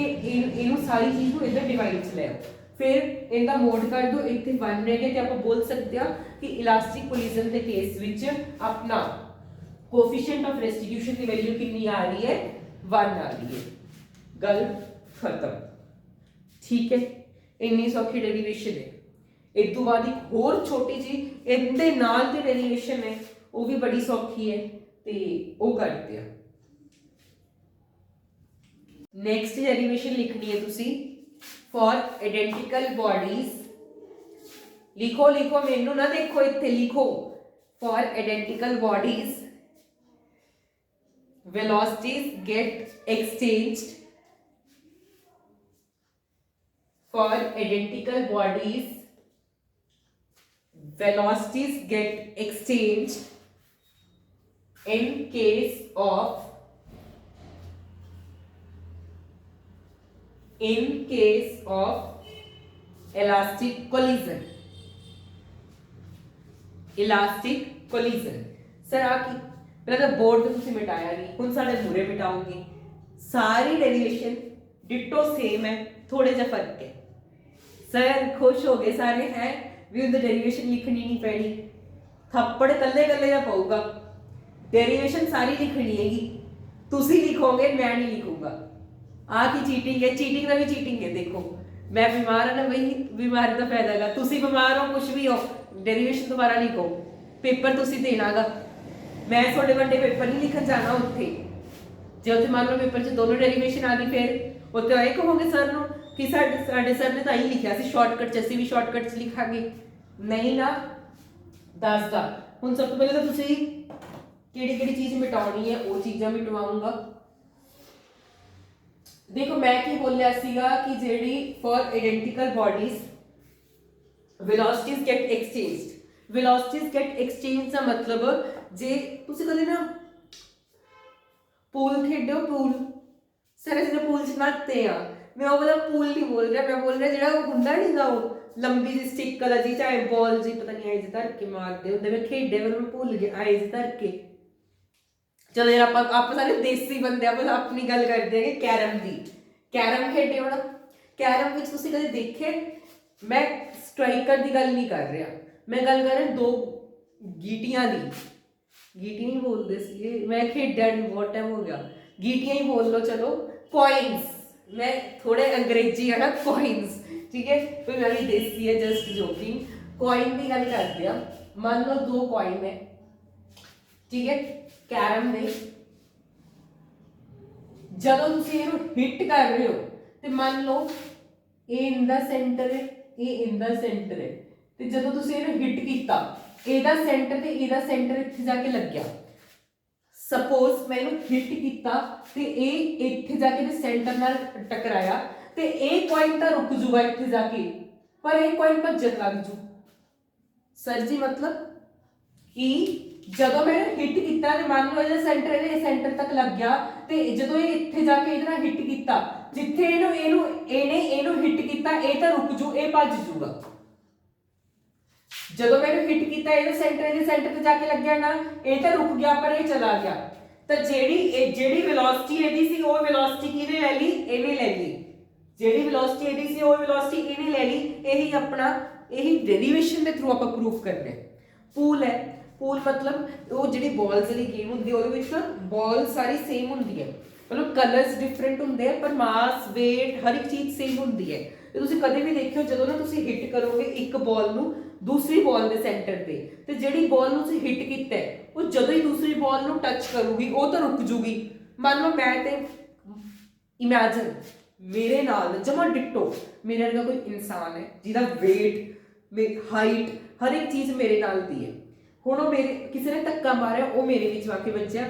इनु सारी चीज को इधर डिवाइड च ले आओ, फिर इनका मोड कर दो, इथे 1 रह गया, ते आप बोल सकते हैं कि इलास्टिक कोलिजन के केस विच अपना कोएफिशिएंट ऑफ रेस्टिट्यूशन की वैल्यू कितनी आ रही है, 1 आ रही है, गल खत्म, ठीक है। इन्नी सौखी डेरिवेशन है। इस तो बाद एक होर छोटी जी इनदे नाल दी डेरिवेशन है, वो भी बड़ी सौखी है, ते वो करते हैं। नेक्स्ट डेरिवेशन लिखनी है तुसी फॉर आइडेंटिकल बॉडीज, लिखो लिखो, मेनू ना देखो, इत्थे लिखो, for identical bodies velocities get exchanged, for identical bodies velocities get exchanged in case of elastic collision, elastic collision। Sir आ की पहले तो बोर्ड तो तुसी मिटाया नहीं, हुण साडे मूरे मिटाओगे, सारी डेरिवेशन डिटो सेम है, थोड़े जा फर्क है। सर खुश हो गए सारे हैं भी उधर डेरिवेशन लिखनी नहीं पैनी, थप्पड़ कल्ले कल्ले जा पाऊगा, डेरिवेशन सारी लिखनी हैगी, तुसी लिखोगे मैं नहीं लिखूंगा। आ की चीटिंग है, चीटिंग का भी चीटिंग है। देखो मैं बीमार है ना, वही बीमारी का फायदा है, तुसी बीमार हो कुछ भी हो, डेरिवेशन दोबारा लिखो, पेपर तुसी देनागा, मैं थोड़े वड्डे पेपर नहीं लिखन जाना उत्थे। जे उत्थे मान लो पेपर च दोनों डेरिवेशन आ गई, फिर उत्थे आए कहोगे सर नु कि साडे सर ने तां ही लिखिया सी शॉर्टकट च, असीं भी शॉर्टकट च लिखांगे, नहीं ना। दसदा हुण सब तो पहले तो तुसी केड़ी-केड़ी चीज मिटाउणी है, वो चीज़ां मिटवाऊंगा। देखो मैं की बोलिया सीगा कि जेडी for identical bodies velocities get exchanged, velocities get exchange का मतलब जे तुसी कदे ना पूल खेडो, पूल सर जिहड़े पूल च नहाते आ, मैं वो वाला पूल नहीं बोल रहा, मैं बोल रहा जिहड़ा हुंदा नहीं गा वो लंबी जी स्टिक वाला जी, चाहे बॉल जी पता नहीं आई जी धर के मारते हुंदे, मैं खेडे पर मैं भूल गया आई जी धर के। चलो यार आप सारे देसी बंदे आप अपनी गल करते हैं कैरम दी, कैरम खेडे हो ना, कैरम विच तुसी कदे देखे, मैं स्ट्राइकर दी गल नहीं कर रहा, मैं गल कर रहा दो गीटियां दी, गीटी नहीं बोलते सी, मैं खेडा नहीं बहुत टाइम हो गया, गीटियां ही बोल लो चलो, कॉइन्स, मैं थोड़े अंग्रेजी है ना, कॉइन्स, ठीक है, कोई मैं भी देसी है, जस्ट जोकिंग। कॉइन की गल करते हैं, मान लो दो कॉइन है, ठीक है, कैरम दे, जदों तुसी इहनू हिट कर रहे हो ते मान लो ए इन द सेंटर है, ए इन द सेंटर है, ते जदों तुसी इहनू हिट कीता, एदा सेंटर ते एदा सेंटर इत्थे जाके लग गया, सपोज मैं इहनू हिट कीता ते ए इत्थे जाके ते सेंटर नाल टकराया, ते ए कॉइन तां रुक जूगा इत्थे जाके, पर ए कॉइन भज्जन लग जू। सर जी मतलब कि जदों मैं हिट किया ते मान लो ये सेंटर तक लग गया, ते जदों ये इत्थे जाके इहदे नाल हिट किया, जिथे इहनू इहनू इहने इहनू हिट किया, ए तां रुक जू, ए भज जूगा। जदों मैंने हिट किया इहदे सेंटर ते जाके लग गया ना, ए तां रुक गया पर ए चला गया, तां जेड़ी वेलोसिटी इहदी सी वो वेलोसिटी किहने ले ली, इहने ले ली, जेड़ी वेलोसिटी इहदी सी वो वेलोसिटी इहने ले ली। यही अपना यही डेरिवेशन के थ्रू आपां प्रूफ करने। पूल है, पूल मतलब वो जिहड़ी बॉल्स वाली गेम हुंदी ओहदे विच ना बॉल सारी सेम हुंदी है, मतलब कलर्स डिफरेंट हुंदे हैं पर मास वेट हर एक चीज़ सेम हुंदी है। ते तुसीं कदे भी देखियो जदों ना तुसीं हिट करोगे एक बॉल नूं दूसरी बॉल दे सेंटर ते जिहड़ी बॉल नूं तुसीं हिट कीता है वो जदों ही दूसरी बॉल नूं टच करूगी वो तो रुक जूगी। मान लो मैं ते इमेजिन मेरे नाल जमा डिट्टो मेरे वर्गा कोई इंसान है जिहदा वेट हाइट हर एक चीज़ मेरे नाल दी है, हुण वो मेरे किसी ने धक्का मारिया वो मेरे विच आके वज्जिया,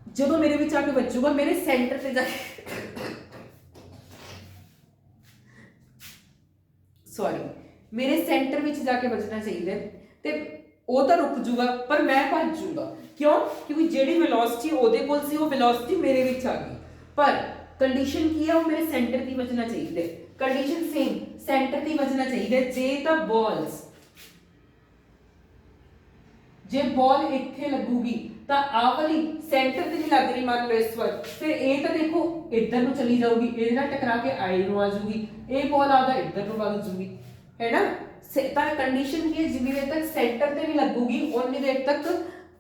जदों मेरे विच आके वज्जूगा मेरे सेंटर ते जाके सॉरी मेरे सेंटर विच जाके बजना चाहिए ते वो तो रुक जूगा पर मैं भज जूगा। क्यों? क्योंकि जिहड़ी वेलोसिटी ओहदे कोल सी वो वेलोसिटी मेरे विच आ गई, पर कंडीशन की है वो मेरे सेंटर दी बजना चाहिए, कंडीशन सेम सेंटर दी बजना चाहिए। जे द बॉल्स जे बॉल इत्थे लगूगी ਤਾਂ ਆਹ ਵਾਲੀ ਸੈਂਟਰ ਤੇ ਨਹੀਂ ਲੱਗ ਰਹੀ ਮੰਨ ਲਓ ਇਸ ਵਾਰ, ਫਿਰ ਇਹ ਤਾਂ ਦੇਖੋ ਇੱਧਰ ਨੂੰ ਚਲੀ ਜਾਊਗੀ, ਇਹਦੇ ਨਾਲ ਟਕਰਾ ਕੇ ਆਈ ਨੂੰ ਆ ਜਾਊਗੀ, ਇਹ ਬॉल ਆਦਾ ਇੱਧਰ ਨੂੰ ਵਗ ਜਾਊਗੀ, ਹੈ ਨਾ। ਤਾਂ ਕੰਡੀਸ਼ਨ ਕੀ ਹੈ, ਜਿੰਨੀ ਦੇਰ ਤੱਕ ਸੈਂਟਰ ਤੇ ਨਹੀਂ ਲੱਗੂਗੀ ਉਨੀ ਦੇਰ ਤੱਕ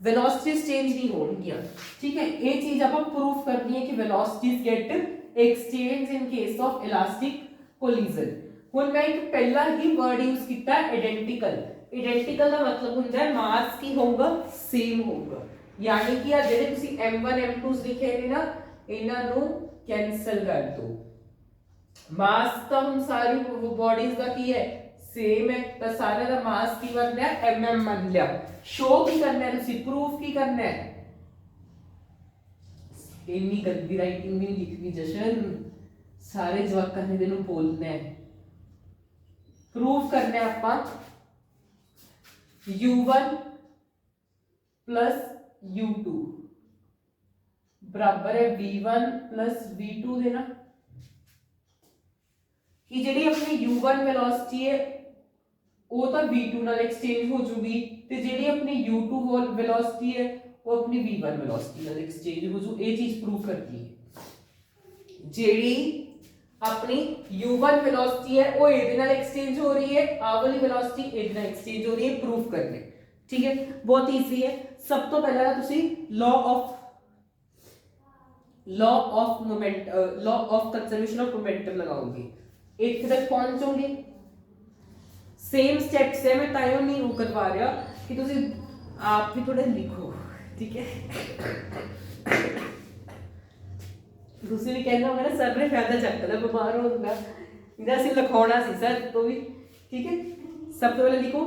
ਵੈਲੋਸਿਟੀਜ਼ ਚੇਂਜ ਨਹੀਂ ਹੋਣਗੀਆਂ, ਠੀਕ ਹੈ। ਇਹ ਚੀਜ਼ ਆਪਾਂ ਪ੍ਰੂਫ ਕਰਨੀ ਹੈ ਕਿ velocities get exchange in case of elastic collision. ਹੁਣ ਮੈਂ ਇੱਕ ਪਹਿਲਾ ਹੀ ਵਰਡ ਯੂਜ਼ ਕੀਤਾ ਆਇਡੈਂਟੀਕਲ। ਆਇਡੈਂਟੀਕਲ ਦਾ ਮਤਲਬ ਹੁੰਦਾ ਹੈ ਮਾਸ ਕੀ ਹੋਊਗਾ, ਸੇਮ ਹੋਊਗਾ, यानी कि आ जेडे तुसी m1 m2 लिखे ने ना इन्हां नु कैंसल कर दो। मास तो हम सारी बॉडीज का की है सेम है, तो सारे दा मास की बनना है mm मान लिया। शो की करना है तुसी, प्रूफ की करना है, इन्नी गंदी राइटिंग भी लिखनी जशन, सारे जवाकां ने इहनू बोलना है। प्रूफ करना है आपां u1 प्लस u2 बराबर है v1 प्लस v2 देना कि ਜਿਹੜੀ ਆਪਣੀ u1 ਵੈਲੋਸਿਟੀ ਹੈ ਉਹ ਤਾਂ v2 ਨਾਲ ਐਕਸਚੇਂਜ ਹੋ ਜੂਗੀ, ਤੇ ਜਿਹੜੀ ਆਪਣੀ u2 ਵੈਲੋਸਿਟੀ ਹੈ ਉਹ ਆਪਣੀ v1 ਵੈਲੋਸਿਟੀ ਨਾਲ ਐਕਸਚੇਂਜ ਹੋ ਜੂ। ਇਹ ਚੀਜ਼ ਪ੍ਰੂਫ ਕਰਦੀ ਹੈ ਜਿਹੜੀ अपनी u1 वेलोसिटी है वो ਇਹਦੇ ਨਾਲ एक्सचेंज हो रही है, आ वाली वेलोसिटी ਇਹਦੇ ਨਾਲ एक्सचेंज हो रही है, प्रूफ करने, ठीक है। बहुत इजी है। सब तो पहला तुसी law of conservation of momentum लगाओगे, एक तक पहुंचोगे। सेम स्टेप्स है, मैं तायो नहीं वो करवा रहा कि तुसी आप भी थोड़ा लिखो, ठीक है। दूसरी भी कहना होगा ना सर ने फायदा चकदा बीमार होगा, इधर से लिखाना सी सर तो भी, ठीक है। सब तो पहले लिखो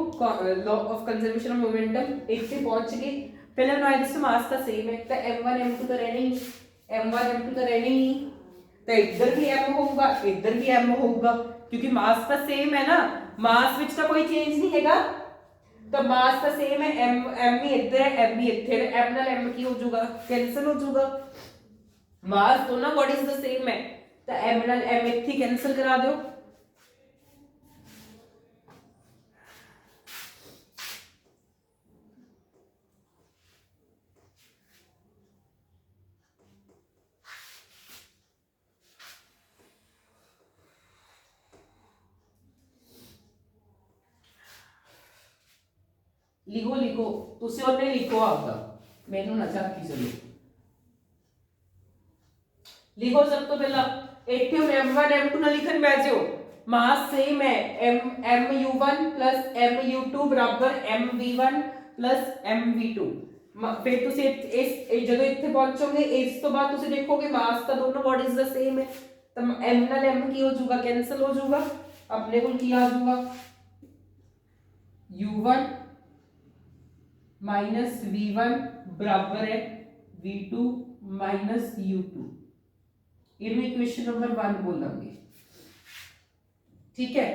law of conservation of momentum, एक से पहुंच गए। पहले बनाया जिससे मास का सेम है, तो m1 m2 तो रहने ही, m1 m2 तो रहने ही, तो इधर भी m होगा इधर भी m होगा, क्योंकि मास का सेम है ना, मास विच का कोई चेंज नहीं हैगा, तो मास का सेम है। m ही इधर है m ही इधर है, m नाल m की हो जाऊगा कैंसिल हो जाऊगा। मास दोनों बॉडीज द सेम है, तो m नाल m इत्थे कैंसिल करा दो। लिखो लिखो तुसी ओने लिखो आपका, मैनू ना झाकी चलो। लिखो सब तो पहला इत्थे हुण m1 m2 ना लिखन बैठ जाओ, मास सेम है, mu1 प्लस mu2 बराबर mv1 प्लस mv2। फिर तुसी इस जदों इत्थे पहुंचोगे इस तो बाद तुसी देखोगे मास तो दोनों बॉडीज दा सेम है, तो m नाल m की हो जाऊगा कैंसिल हो जाऊगा, अपने को की आ जाऊगा u1 माइनस v1 बराबर है v2 माइनस u2। इनमें इक्वेशन नंबर 1 बोलेंगे, ठीक है।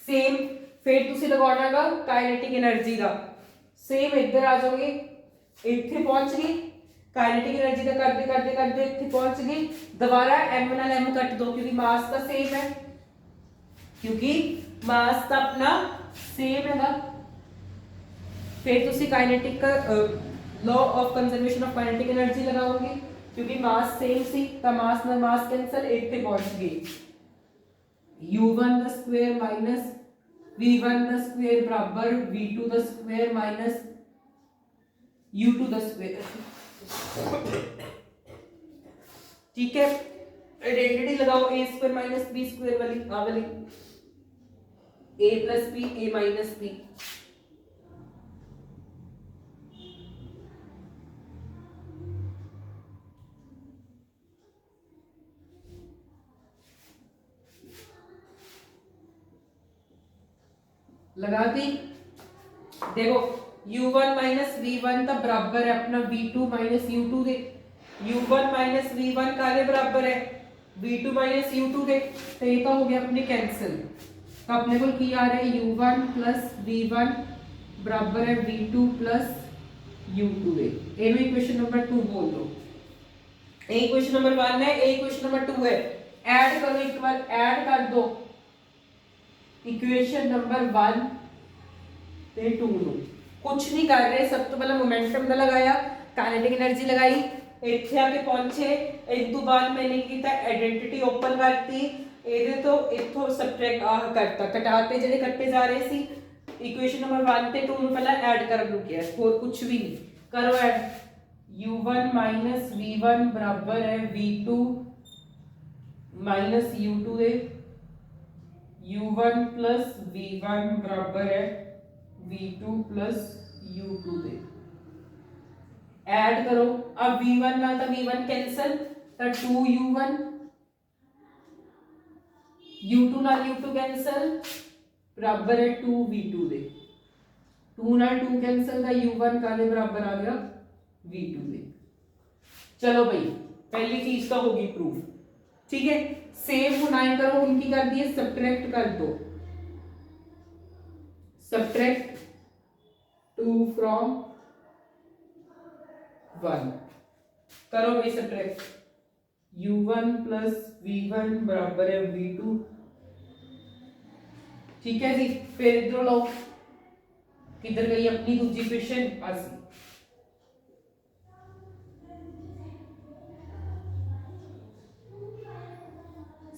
सेम फिर तुसी लगाना काइनेटिक एनर्जी का, सेम इधर आ जाओगे, इत्थे पहुंच गए, काइनेटिक एनर्जी का करते करते करते इत्थे पहुंच गए, दोबारा m नाल m कट दो क्योंकि मास का सेम है, क्योंकि मास का अपना सेम है। फिर तुसी काइनेटिक का law of conservation of kinetic energy लगाओगे, क्योंकि मास सेम सी, तो मास ना मास कैंसिल, एक पे पहुंच गई u1 the square minus v1 the square बराबर v2 the square minus u2 the square, ठीक है। आइडेंटिटी लगाओ a square minus b square वाली, आ वाली a plus b a minus b, लगा दी। देखो u1 माइनस v1 का बराबर है अपना v2 माइनस u2 दे, u1 माइनस v1 काले बराबर है v2 माइनस u2 दे, तो ये तो हो गया अपने कैंसिल। तो अपने को की आ रहा है u1 प्लस v1 बराबर है v2 प्लस u2 दे। इनमें इक्वेशन नंबर 2 बोल दो। ए इक्वेशन नंबर 1 है, ए इक्वेशन नंबर 2 है। ऐड करो, एक बार ऐड कर दो इक्वेशन नंबर 1 ਤੇ 2 ਨੂੰ। कुछ नहीं कर रहे, सब तो पहले मोमेंटम का लगाया, काइनेटिक एनर्जी लगाई, ਇੱਥੇ ਆ ਕੇ ਪਹੁੰਚੇ। ਇਸ ਤੋਂ ਬਾਅਦ मैंने ਕੀਤਾ ਆਇਡੈਂटिटी ओपन करती, ਇਹਦੇ ਤੋਂ ਇੱਥੋਂ ਸਬਟ੍ਰੈਕਟ ਆਹ ਕਰਤਾ, ਘਟਾਤੇ ਜਿਹੜੇ ਕੱਟੇ ਜਾ ਰਹੇ ਸੀ। ਇਕੁਏਸ਼ਨ ਨੰਬਰ 1 ਤੇ 2 ਨੂੰ ਪਹਿਲਾਂ ਐਡ ਕਰਨ ਨੂੰ ਕਿਹਾ, ਹੋਰ ਕੁਝ ਵੀ ਨਹੀਂ। ਕਰੋ ਐਡ, u1 ਮਾਈਨਸ v1 ਬਰਾਬਰ ਹੈ v2 ਮਾਈਨਸ u2 ਦੇ, u1 प्लस v1 बराबर है v2 प्लस u2 दे। ऐड करो, अब v1 ना तो v1 कैंसल, तो 2u1, u2 ना u2 कैंसल, बराबर है 2v2 दे। 2 ना 2 कैंसल, का u1 का दे बराबर आ गया v2 दे। चलो भाई पहली चीज तो होगी प्रूफ, ठीक है। सेम हुनाई करो, उनकी कर दिए सब्ट्रैक्ट कर दो, सब्ट्रैक्ट 2 फ्रॉम 1 करो भाई सब्ट्रैक्ट, u1 प्लस v1 बराबर है v2, ठीक है जी। फिर इधर लो, किधर गई अपनी दूसरी इक्वेशन, आसी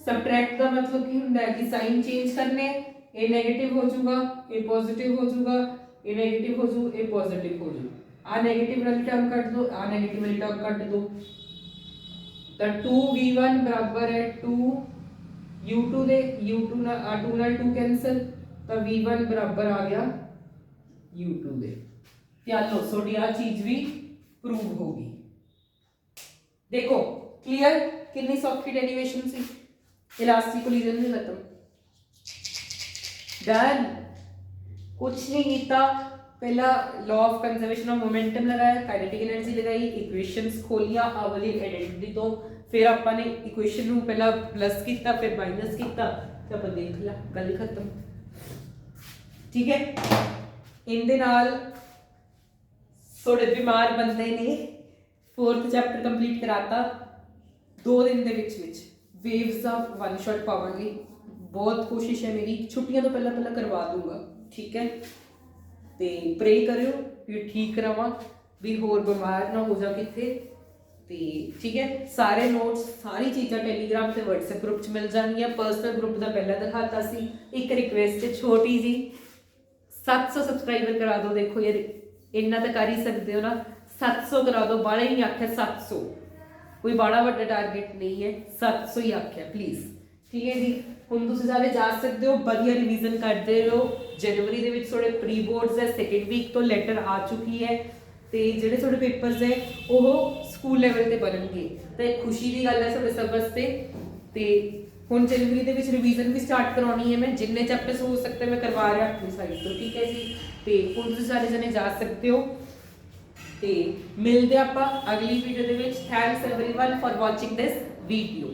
सबट्रैक्ट का मतलब की होता है कि साइन चेंज करने, ए नेगेटिव हो जाऊगा, ए पॉजिटिव हो जाऊगा, ए नेगेटिव हो जाऊ, ए पॉजिटिव हो जाऊ। आ नेगेटिव वाली टर्म काट दो, आ नेगेटिव वाली टर्म काट दो, तो 2v1 बराबर है 2u2 दे, u2 ना 2 ना 2 कैंसिल, तो v1 बराबर आ गया u2 दे। चलो सोडी आ चीज भी प्रूव होगी। देखो क्लियर, कितनी सौखी डेरिवेशन सी, इलास्टिक कोलिजन में खत्म, डन। कुछ नहीं किया, पहला law of conservation of momentum लगाया, काइनेटिक एनर्जी लगाई, इक्वेशंस खोलिया आवली आइडेंटिटी तो, फिर आपने इक्वेशन ਨੂੰ पहला प्लस किया फिर माइनस किया, तो आप देख ला गल खत्म, ठीक है। इनदे नाल थोड़े बीमार बंदे ने 4th चैप्टर कंप्लीट कराता 2 दिन दे विच वेव्स का 1 शॉट पावांगी, बहुत कोशिश है मेरी, छुट्टियां तो पहला करवा दूंगा, ठीक है। तो प्रे करियो कि ठीक रहा, भी होर बीमार ना हो जा किथे, ठीक है। सारे नोट्स सारी चीज़ा टैलीग्राम से व्हाट्सएप ग्रुप च मिल जाएंगी, पर्सनल ग्रुप का पहला दिखाता सी। एक रिक्वेस्ट है छोटी जी, 700 सब्सक्राइबर करा दो, देखो यार इन्ना तो कर ही सकते हो ना, 700 करा दो, बाले नहीं आख्या 700, कोई बड़ा वड्डा टारगेट नहीं है, 700 ही आख्या प्लीज़, ठीक है जी। हुण तुसीं सारे जा सकते हो, बढ़िया रिवीजन करते रहो। जनवरी दे विच थोड़े प्री बोर्ड्स है, सैकेंड वीक तो लैटर आ चुकी है, तो जिहड़े थोड़े पेपर्स है वो स्कूल लैवल ते बननगे, तो एक खुशी की गल है थोड़े सब वास्ते। तो हुण जनवरी दे विच रिवीजन भी स्टार्ट करवानी है, मैं जिन्ने चैप्टर्स हो सकते मैं करवा रहा अपनी साइड तो, ठीक है जी। तो हुण तुसीं सारे जने जा सकते हो, तो मिलते आपां अगली video they which. Thanks everyone for watching this video.